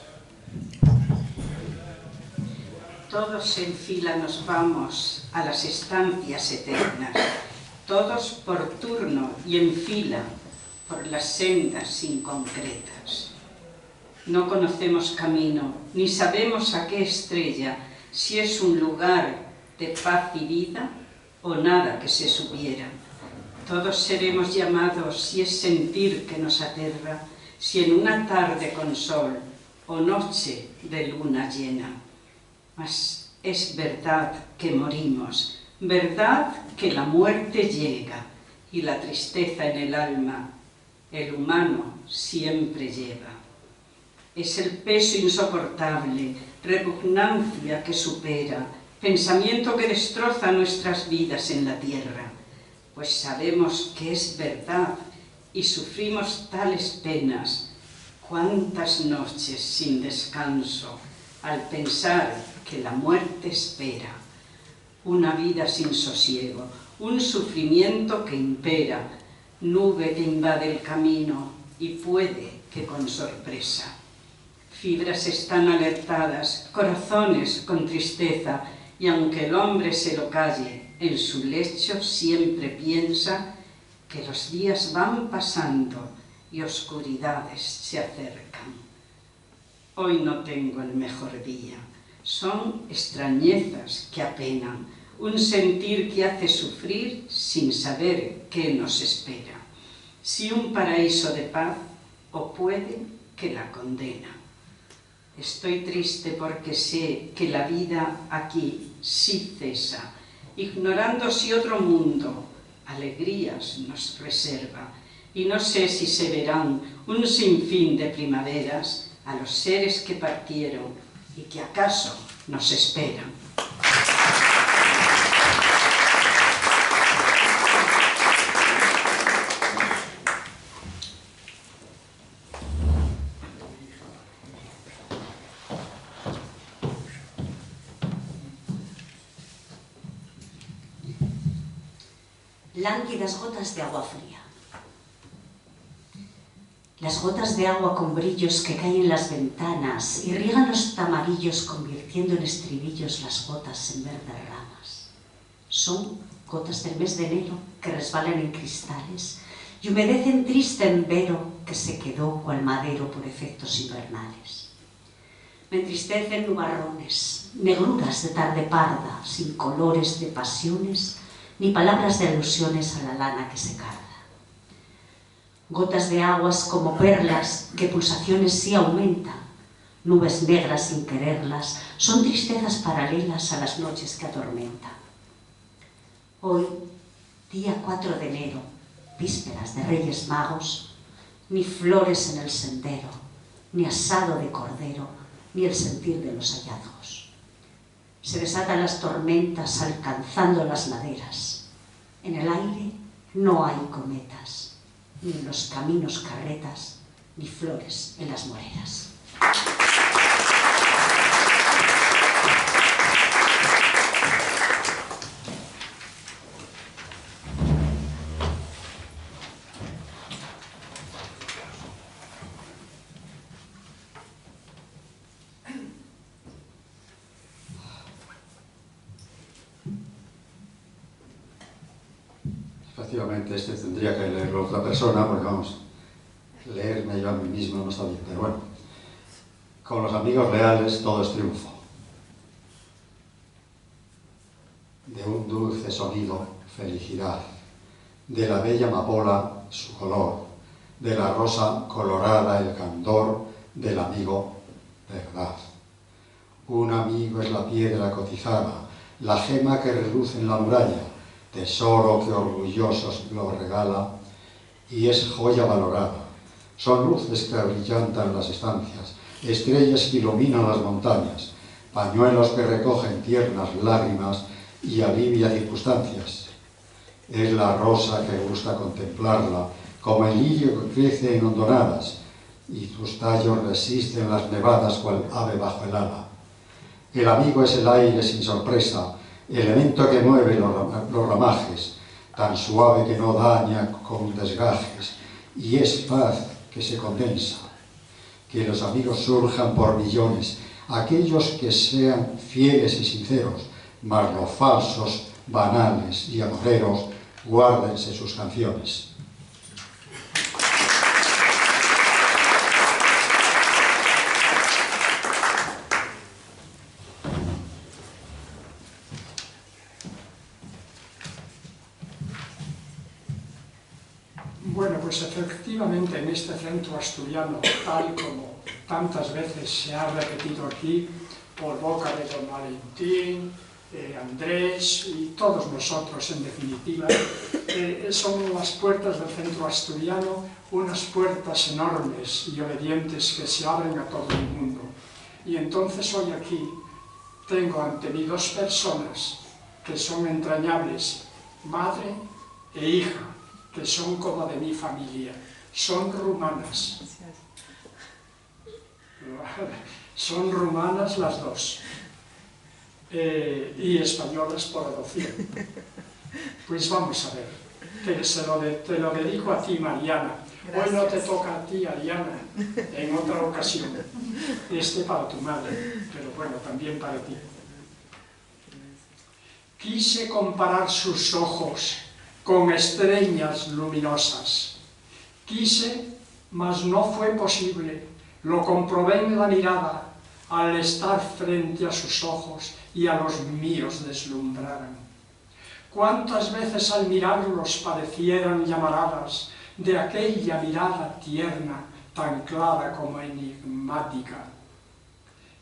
Todos en fila nos vamos a las estancias eternas, todos por turno y en fila por las sendas inconcretas. No conocemos camino, ni sabemos a qué estrella, si es un lugar de paz y vida o nada que se subiera. Todos seremos llamados si es sentir que nos aterra, si en una tarde con sol o noche de luna llena. Mas es verdad que morimos, verdad que la muerte llega y la tristeza en el alma, el humano siempre lleva. Es el peso insoportable, repugnancia que supera, pensamiento que destroza nuestras vidas en la tierra, pues sabemos que es verdad y sufrimos tales penas, cuántas noches sin descanso, al pensar que la muerte espera, una vida sin sosiego, un sufrimiento que impera, nube que invade el camino y puede que con sorpresa. Fibras están alertadas, corazones con tristeza, y aunque el hombre se lo calle, en su lecho siempre piensa que los días van pasando y oscuridades se acercan. Hoy no tengo el mejor día, son extrañezas que apenan, un sentir que hace sufrir sin saber qué nos espera, si un paraíso de paz o puede que la condena. Estoy triste porque sé que la vida aquí sí cesa, ignorando si otro mundo alegrías nos reserva, y no sé si se verán un sinfín de primaveras a los seres que partieron y que acaso nos esperan. Lánguidas gotas de agua fría. Las gotas de agua con brillos que caen en las ventanas y riegan los tamarillos convirtiendo en estribillos las gotas en verdes ramas. Son gotas del mes de enero que resbalan en cristales y humedecen triste empero que se quedó cual madero por efectos invernales. Me entristecen nubarrones, negruras de tarde parda, sin colores de pasiones, ni palabras de alusiones a la lana que se carda. Gotas de aguas como perlas, que pulsaciones sí aumentan, nubes negras sin quererlas, son tristezas paralelas a las noches que atormentan. Hoy, día 4 de enero, vísperas de Reyes Magos, ni flores en el sendero, ni asado de cordero, ni el sentir de los hallazgos. Se desatan las tormentas alcanzando las laderas. En el aire no hay cometas, ni en los caminos carretas, ni flores en las moreras. Efectivamente, este tendría que leerlo otra persona, porque vamos, leerme yo a mí mismo no está bien, pero bueno. Con los amigos leales todo es triunfo. De un dulce sonido, felicidad. De la bella amapola, su color. De la rosa colorada, el candor del amigo, verdad. Un amigo es la piedra cotizada, la gema que reluce en la muralla, tesoro que orgullosos lo regala y es joya valorada. Son luces que abrillantan las estancias, estrellas que iluminan las montañas, pañuelos que recogen tiernas lágrimas y alivia circunstancias. Es la rosa que gusta contemplarla, como el lirio que crece en hondonadas, y sus tallos resisten las nevadas cual ave bajo el ala. El amigo es el aire sin sorpresa, elemento que mueve los ramajes, tan suave que no daña con desgajes, y es paz que se condensa. Que los amigos surjan por millones, aquellos que sean fieles y sinceros, mas los falsos, banales y amoreros, guárdense sus canciones. Bueno, pues efectivamente en este centro asturiano, tal como tantas veces se ha repetido aquí, por boca de don Valentín, Andrés y todos nosotros en definitiva, son las puertas del centro asturiano, unas puertas enormes y obedientes que se abren a todo el mundo. Y entonces hoy aquí tengo ante mí dos personas que son entrañables, madre e hija, que son como de mi familia, son rumanas. Son rumanas las dos, y españolas por adopción. Pues vamos a ver, te lo dedico a ti, Mariana. Gracias. Hoy no te toca a ti, Ariana, en otra ocasión. Para tu madre, pero bueno, también para ti. Quise comparar sus ojos con estrellas luminosas. Quise, mas no fue posible. Lo comprobé en la mirada, al estar frente a sus ojos y a los míos deslumbraran. Cuántas veces al mirarlos parecieran llamaradas de aquella mirada tierna, tan clara como enigmática.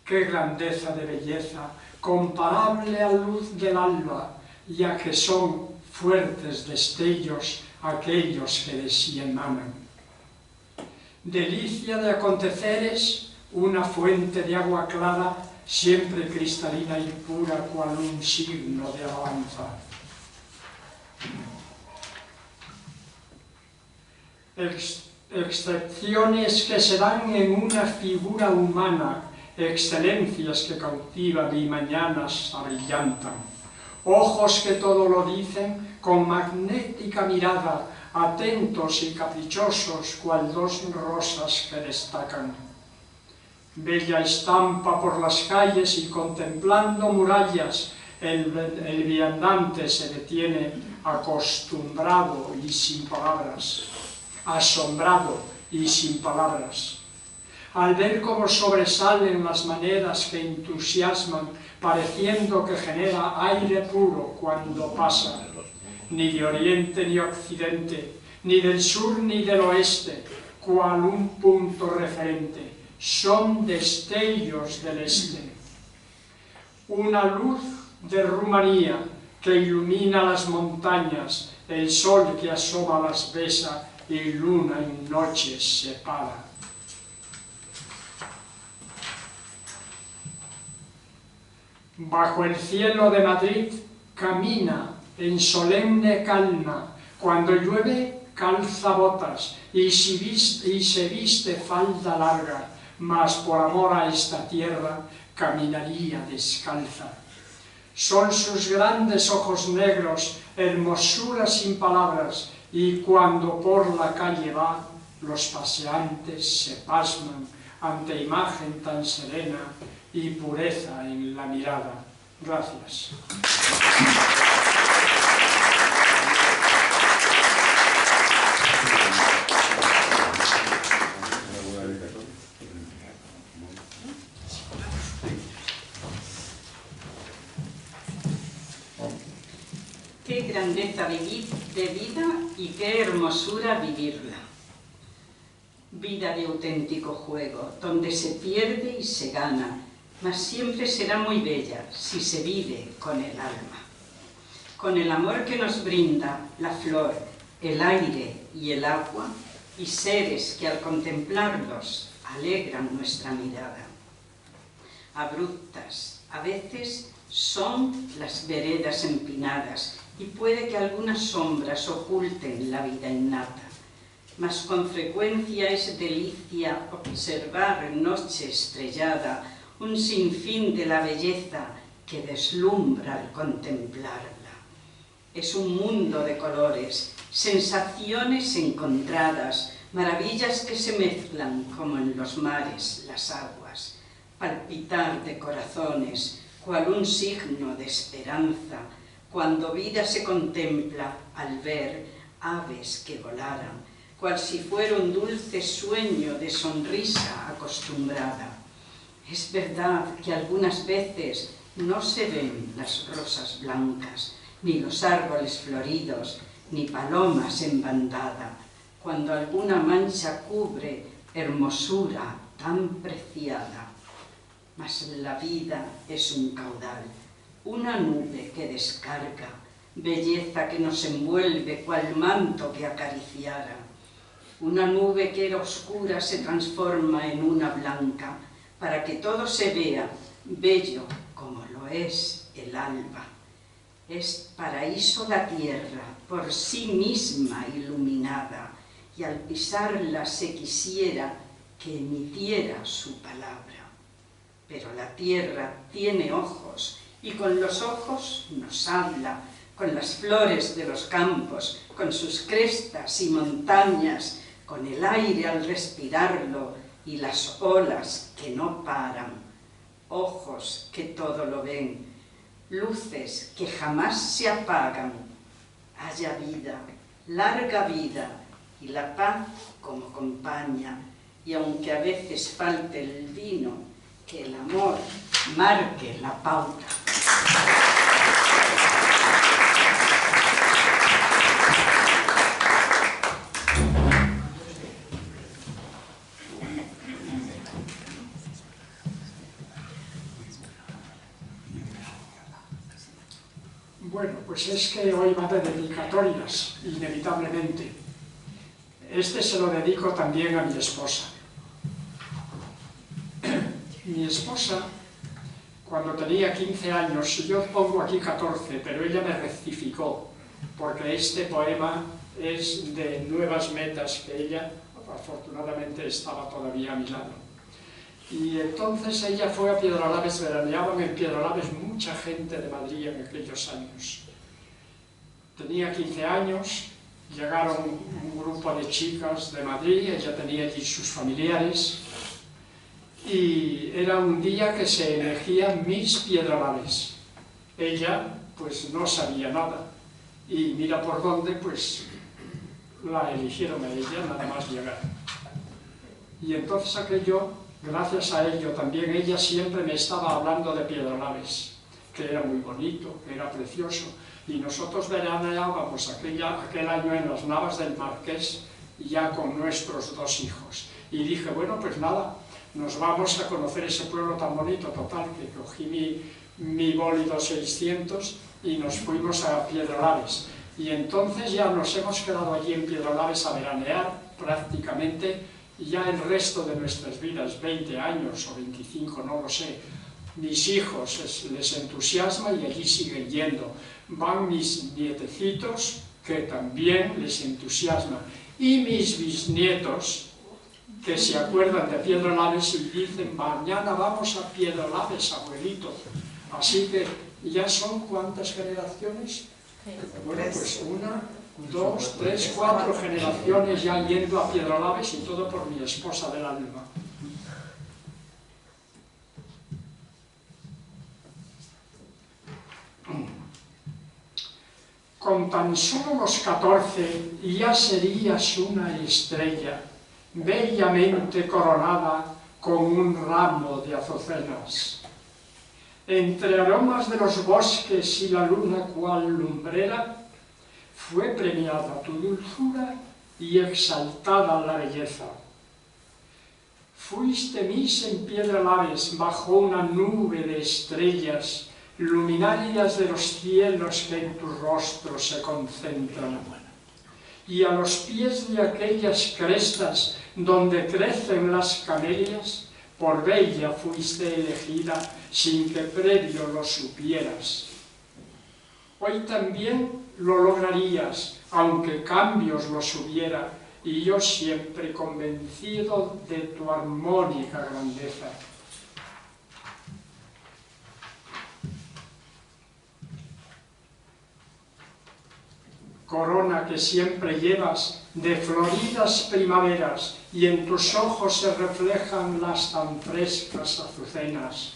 Qué grandeza de belleza, comparable a luz del alba, ya que son fuertes destellos aquellos que de sí emanan. Delicia de aconteceres, una fuente de agua clara, siempre cristalina y pura, cual un signo de alabanza. Excepciones que se dan en una figura humana, excelencias que cautivan y mañanas abrillantan. Ojos que todo lo dicen, con magnética mirada, atentos y caprichosos, cual dos rosas que destacan. Bella estampa por las calles y contemplando murallas, El viandante se detiene acostumbrado y sin palabras, asombrado y sin palabras. Al ver cómo sobresalen las maneras que entusiasman, pareciendo que genera aire puro cuando pasa, ni de oriente ni occidente, ni del sur ni del oeste, cual un punto referente, son destellos del este. Una luz de Rumanía que ilumina las montañas, el sol que asoma las besa y luna en noches separa. Bajo el cielo de Madrid camina en solemne calma, cuando llueve calza botas y se viste falda larga, mas por amor a esta tierra caminaría descalza. Son sus grandes ojos negros, hermosura sin palabras, y cuando por la calle va, los paseantes se pasman ante imagen tan serena y pureza en la mirada. Gracias. Qué grandeza de vida y qué hermosura vivirla. Vida de auténtico juego, donde se pierde y se gana, mas siempre será muy bella si se vive con el alma. Con el amor que nos brinda la flor, el aire y el agua, y seres que al contemplarlos alegran nuestra mirada. Abruptas, a veces son las veredas empinadas, y puede que algunas sombras oculten la vida innata, mas con frecuencia es delicia observar noche estrellada un sinfín de la belleza que deslumbra al contemplarla. Es un mundo de colores, sensaciones encontradas, maravillas que se mezclan como en los mares las aguas, palpitar de corazones, cual un signo de esperanza, cuando vida se contempla al ver aves que volaran, cual si fuera un dulce sueño de sonrisa acostumbrada. Es verdad que algunas veces no se ven las rosas blancas, ni los árboles floridos, ni palomas en bandada, cuando alguna mancha cubre hermosura tan preciada. Mas la vida es un caudal, una nube que descarga, belleza que nos envuelve cual manto que acariciara. Una nube que era oscura se transforma en una blanca, para que todo se vea bello como lo es el alba. Es paraíso la tierra, por sí misma iluminada, y al pisarla se quisiera que emitiera su palabra. Pero la tierra tiene ojos, y con los ojos nos habla, con las flores de los campos, con sus crestas y montañas, con el aire al respirarlo y las olas que no paran, ojos que todo lo ven, luces que jamás se apagan. Haya vida, larga vida y la paz como compañía, y aunque a veces falte el vino, que el amor marque la pauta. Bueno, pues es que hoy va de dedicatorias, inevitablemente. Este se lo dedico también a mi esposa. Mi esposa, cuando tenía 15 años, yo pongo aquí 14, pero ella me rectificó, porque este poema es de nuevas metas que ella, afortunadamente, estaba todavía a mi lado. Y entonces ella fue a Piedralaves, veraneaban en Piedralaves mucha gente de Madrid en aquellos años. Tenía 15 años, llegaron un grupo de chicas de Madrid, ella tenía allí sus familiares, y era un día que se elegían Miss Piedralaves. Ella pues no sabía nada y mira por dónde pues la eligieron a ella nada más llegar. Y entonces aquello, gracias a ello también ella siempre me estaba hablando de Piedralaves, que era muy bonito, que era precioso, y nosotros veraneábamos aquel año en las Navas del Marqués ya con nuestros 2 hijos. Y dije, bueno, pues nada, nos vamos a conocer ese pueblo tan bonito. Total, que cogí mi bólido 600 y nos fuimos a Piedralaves. Y entonces ya nos hemos quedado allí en Piedralaves a veranear prácticamente ya el resto de nuestras vidas, 20 años o 25, no lo sé. Mis hijos les entusiasma y allí siguen yendo. Van mis nietecitos, que también les entusiasma. Y mis bisnietos, que se acuerdan de Piedralaves y dicen, mañana vamos a Piedralaves, abuelito. Así que ya son, ¿cuántas generaciones? Bueno, pues 1, 2, 3, 4 generaciones ya yendo a Piedralaves, y todo por mi esposa del alma. Con tan solo los 14 ya serías una estrella, bellamente coronada con un ramo de azucenas. Entre aromas de los bosques y la luna cual lumbrera, fue premiada tu dulzura y exaltada la belleza. Fuiste Miss en Piedralaves bajo una nube de estrellas, luminarias de los cielos que en tu rostro se concentran. Y a los pies de aquellas crestas donde crecen las camelias, por bella fuiste elegida sin que previo lo supieras. Hoy también lo lograrías, aunque cambios los hubiera, y yo siempre convencido de tu armónica grandeza. Corona que siempre llevas de floridas primaveras, y en tus ojos se reflejan las tan frescas azucenas.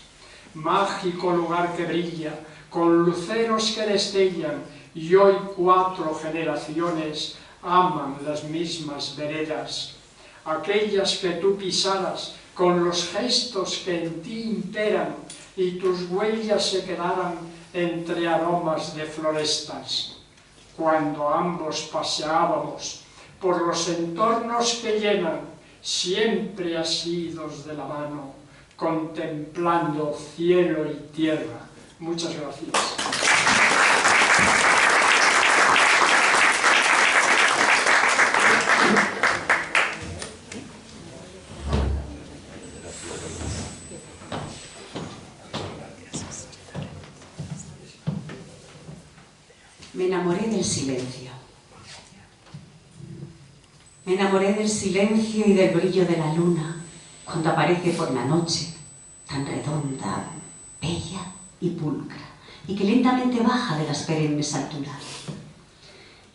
Mágico lugar que brilla, con luceros que destellan, y hoy 4 generaciones aman las mismas veredas. Aquellas que tú pisaras con los gestos que en ti imperan, y tus huellas se quedaran entre aromas de florestas. Cuando ambos paseábamos por los entornos que llenan, siempre asidos de la mano, contemplando cielo y tierra. Muchas gracias. Me enamoré del silencio. Me enamoré del silencio y del brillo de la luna cuando aparece por la noche, tan redonda, bella y pulcra, y que lentamente baja de las perennes alturas.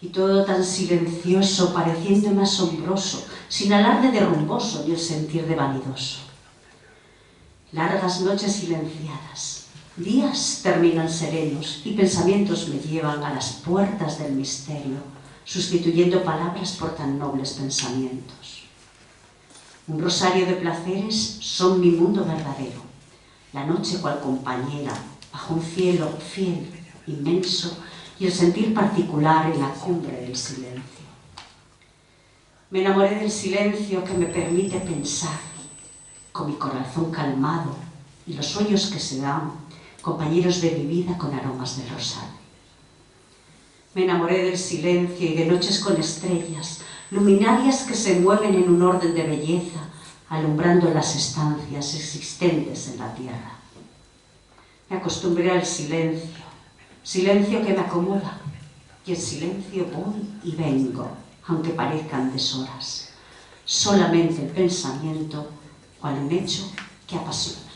Y todo tan silencioso, pareciéndome asombroso, sin alarde de rumboso ni el sentir de vanidoso. Largas noches silenciadas, días terminan serenos y pensamientos me llevan a las puertas del misterio, sustituyendo palabras por tan nobles pensamientos. Un rosario de placeres son mi mundo verdadero, la noche cual compañera, bajo un cielo fiel, inmenso, y el sentir particular en la cumbre del silencio. Me enamoré del silencio que me permite pensar, con mi corazón calmado y los sueños que se dan, compañeros de mi vida con aromas de rosal. Me enamoré del silencio y de noches con estrellas, luminarias que se mueven en un orden de belleza, alumbrando las estancias existentes en la tierra. Me acostumbré al silencio, silencio que me acomoda, y en silencio voy y vengo, aunque parezcan deshoras. Solamente el pensamiento, cual un hecho que apasiona.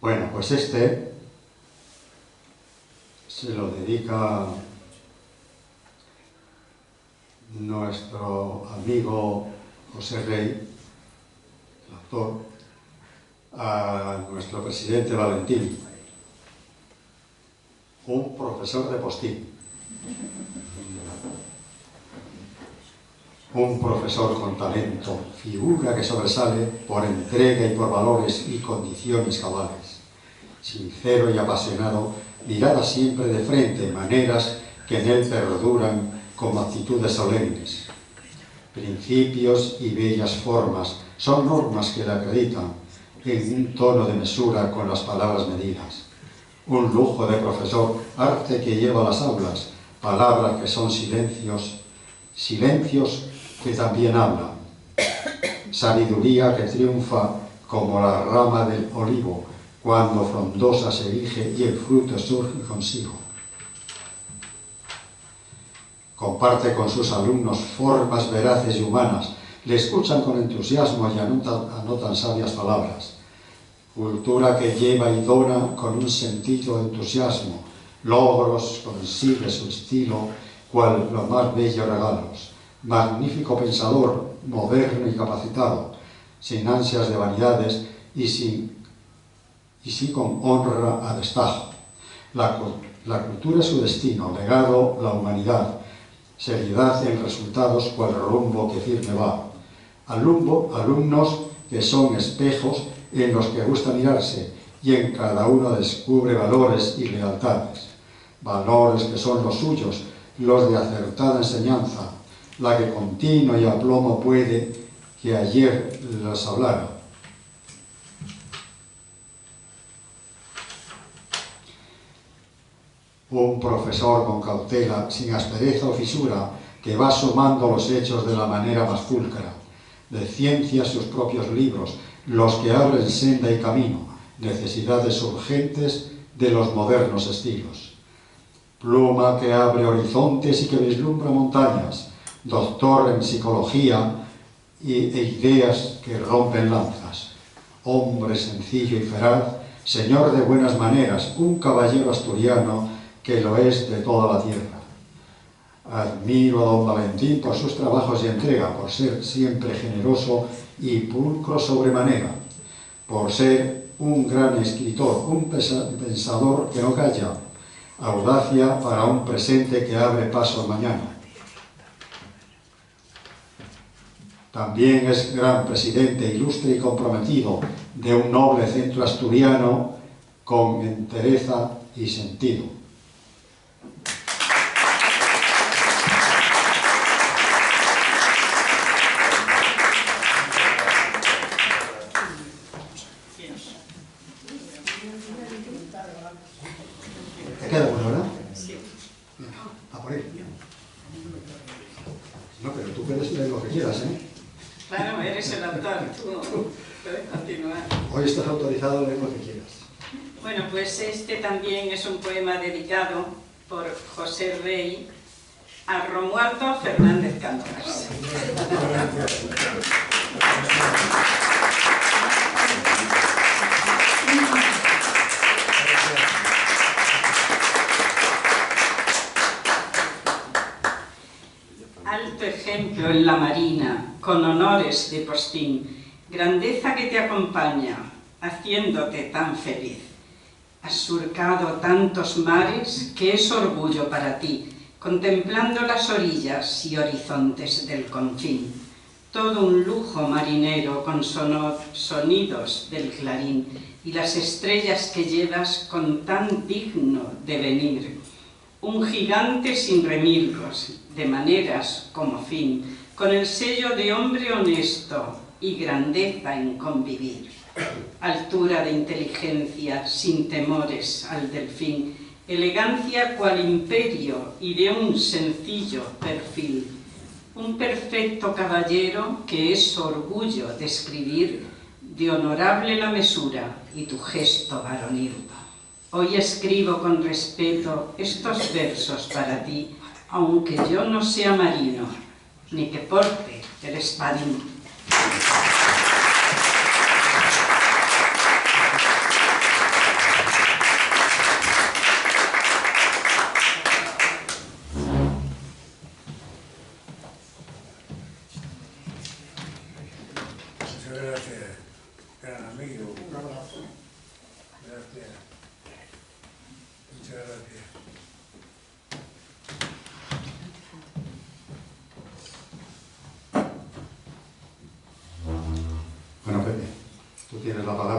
Bueno, pues este se lo dedica nuestro amigo José Rey, el autor, a nuestro presidente Valentín, un profesor de postín, un profesor con talento, figura que sobresale por entrega y por valores y condiciones cabales, sincero y apasionado, mirada siempre de frente, maneras que en él perduran como actitudes solemnes. Principios y bellas formas son normas que le acreditan en un tono de mesura con las palabras medidas. Un lujo de profesor, arte que lleva a las aulas, palabras que son silencios, silencios que también hablan. Sabiduría que triunfa como la rama del olivo cuando frondosa se erige y el fruto surge consigo. Comparte con sus alumnos formas veraces y humanas, le escuchan con entusiasmo y anotan sabias palabras. Cultura que lleva y dona con un sentido de entusiasmo, logros, consigue su estilo, cual los más bellos regalos. Magnífico pensador, moderno y capacitado, sin ansias de vanidades y sí con honra a destajo. La cultura es su destino, legado la humanidad, seriedad en resultados cual rumbo que firme va. Alumnos que son espejos en los que gusta mirarse y en cada uno descubre valores y lealtades. Valores que son los suyos, los de acertada enseñanza, la que continuo y a plomo puede que ayer las hablara. Un profesor con cautela, sin aspereza o fisura, que va sumando los hechos de la manera más pulcra. De ciencia sus propios libros, los que abren senda y camino, necesidades urgentes de los modernos estilos. Pluma que abre horizontes y que vislumbra montañas, doctor en psicología e ideas que rompen lanzas. Hombre sencillo y feraz, señor de buenas maneras, un caballero asturiano que lo es de toda la tierra. Admiro a don Valentín por sus trabajos y entrega, por ser siempre generoso y pulcro sobremanera, por ser un gran escritor, un pensador que no calla, audacia para un presente que abre paso al mañana. También es gran presidente, ilustre y comprometido de un noble centro asturiano con entereza y sentido. ¿Te queda una, verdad? Sí. A por él. No, pero tú puedes leer lo que quieras, ¿eh? Claro, eres el autor, tú puedes continuar. Hoy estás autorizado a leer lo que quieras. Bueno, pues este también es un poema dedicado por José Rey a Romualdo Fernández Cánovas. Alto ejemplo en la marina, con honores de postín, grandeza que te acompaña, haciéndote tan feliz. Has surcado tantos mares que es orgullo para ti, contemplando las orillas y horizontes del confín. Todo un lujo marinero con sonidos del clarín y las estrellas que llevas con tan digno devenir. Un gigante sin remilgos, de maneras como fin, con el sello de hombre honesto y grandeza en convivir. Altura de inteligencia, sin temores al delfín, elegancia cual imperio y de un sencillo perfil. Un perfecto caballero que es orgullo de escribir, de honorable la mesura y tu gesto varonil. Hoy escribo con respeto estos versos para ti, aunque yo no sea marino, ni que porte el espadín.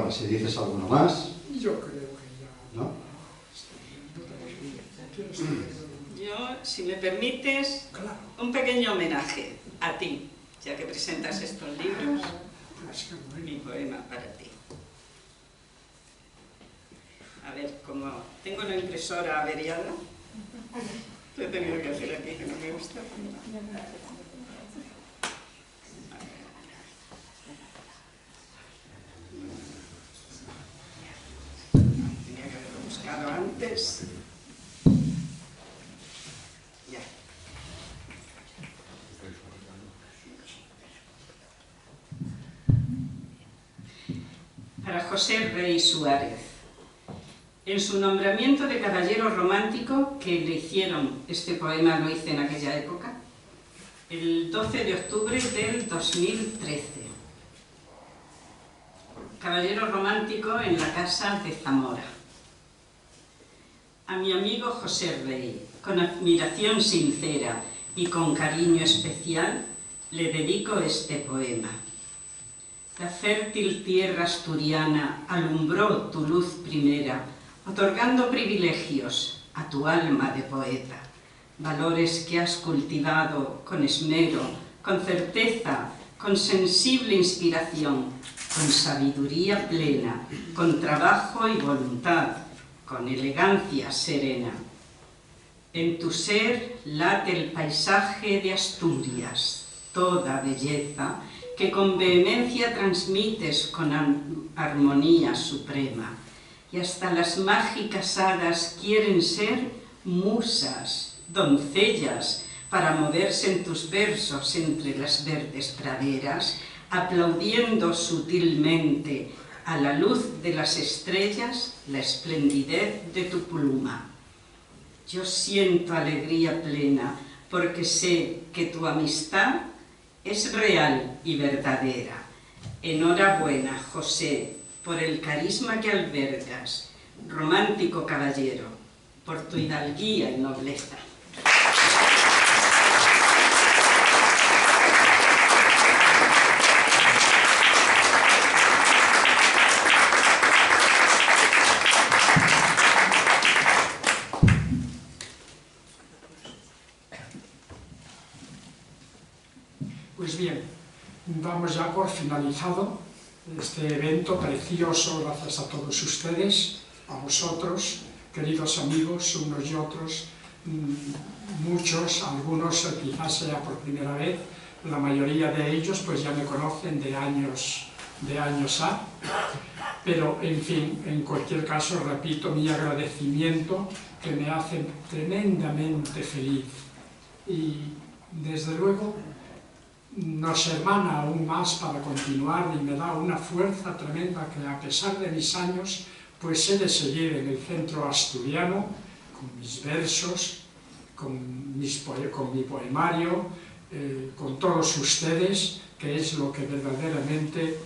ahora, si dices alguno más, Yo creo que ya... ¿no? Yo, si me permites, Claro, un pequeño homenaje a ti, ya que presentas estos libros, pues qué bueno. mi poema para ti. A ver, como tengo la impresora averiada, lo he tenido que hacer aquí, que no me gusta. Tenía que haberlo buscado antes. Ya. Para José Rey Suárez. En su nombramiento de caballero romántico, que le hicieron, este poema lo hice en aquella época, el 12 de octubre del 2013. Caballero romántico en la casa de Zamora. A mi amigo José Rey, con admiración sincera y con cariño especial, le dedico este poema. La fértil tierra asturiana alumbró tu luz primera, otorgando privilegios a tu alma de poeta, valores que has cultivado con esmero, con certeza, con sensible inspiración, con sabiduría plena, con trabajo y voluntad, con elegancia serena. En tu ser late el paisaje de Asturias, toda belleza que con vehemencia transmites con armonía suprema. Y hasta las mágicas hadas quieren ser musas, doncellas, para moverse en tus versos entre las verdes praderas, aplaudiendo sutilmente a la luz de las estrellas la esplendidez de tu pluma. Yo siento alegría plena porque sé que tu amistad es real y verdadera. Enhorabuena, José, por el carisma que albergas, romántico caballero, por tu hidalguía y nobleza. Pues bien, damos ya por finalizado este evento precioso, gracias a todos ustedes, a vosotros, queridos amigos, unos y otros, muchos, algunos quizás sea por primera vez, la mayoría de ellos pues ya me conocen de años a, pero en fin, en cualquier caso repito mi agradecimiento que me hace tremendamente feliz y desde luego nos hermana aún más para continuar y me da una fuerza tremenda que a pesar de mis años pues he de seguir en el centro asturiano con mis versos, con mi poemario, con todos ustedes, que es lo que verdaderamente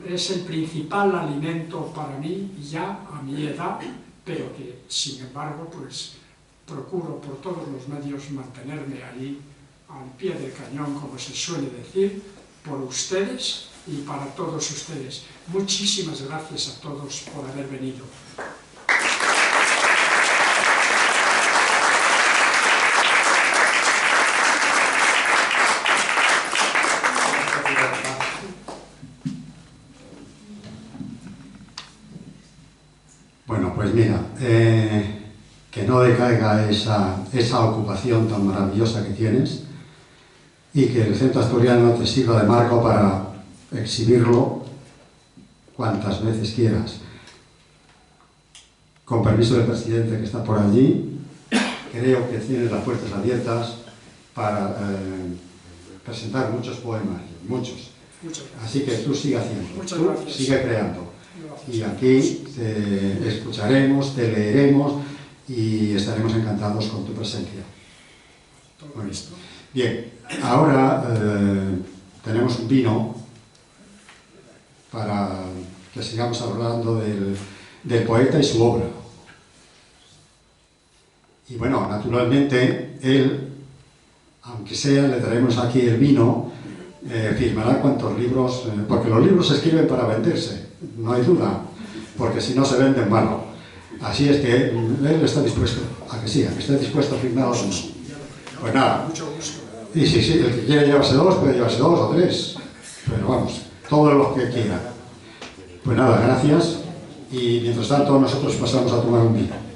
es el principal alimento para mí ya a mi edad, pero que sin embargo pues procuro por todos los medios mantenerme ahí al pie del cañón, como se suele decir, por ustedes y para todos ustedes. Muchísimas gracias a todos por haber venido. Bueno, pues mira, que no decaiga esa ocupación tan maravillosa que tienes y que el Centro Asturiano te sirva de marco para exhibirlo cuantas veces quieras. Con permiso del presidente que está por allí, creo que tienes las puertas abiertas para presentar muchos poemas, muchos. Muchas gracias. Así que tú sigue haciendo, Muchas tú gracias. sigue creando. Gracias. Y aquí te escucharemos, te leeremos y estaremos encantados con tu presencia. Todo esto. Bien, ahora tenemos un vino para que sigamos hablando del poeta y su obra. Y bueno, naturalmente, él, aunque sea, le traemos aquí el vino, firmará cuantos libros, porque los libros se escriben para venderse. no hay duda, porque si no se vende en vano. Así es que él está dispuesto a que siga, que esté dispuesto a firmar o no. Pues nada, Mucho gusto. y sí, el que quiere llevarse dos, puede llevarse 2 o 3, pero vamos, todos los que quiera. Pues nada, gracias, y mientras tanto nosotros pasamos a tomar un vino.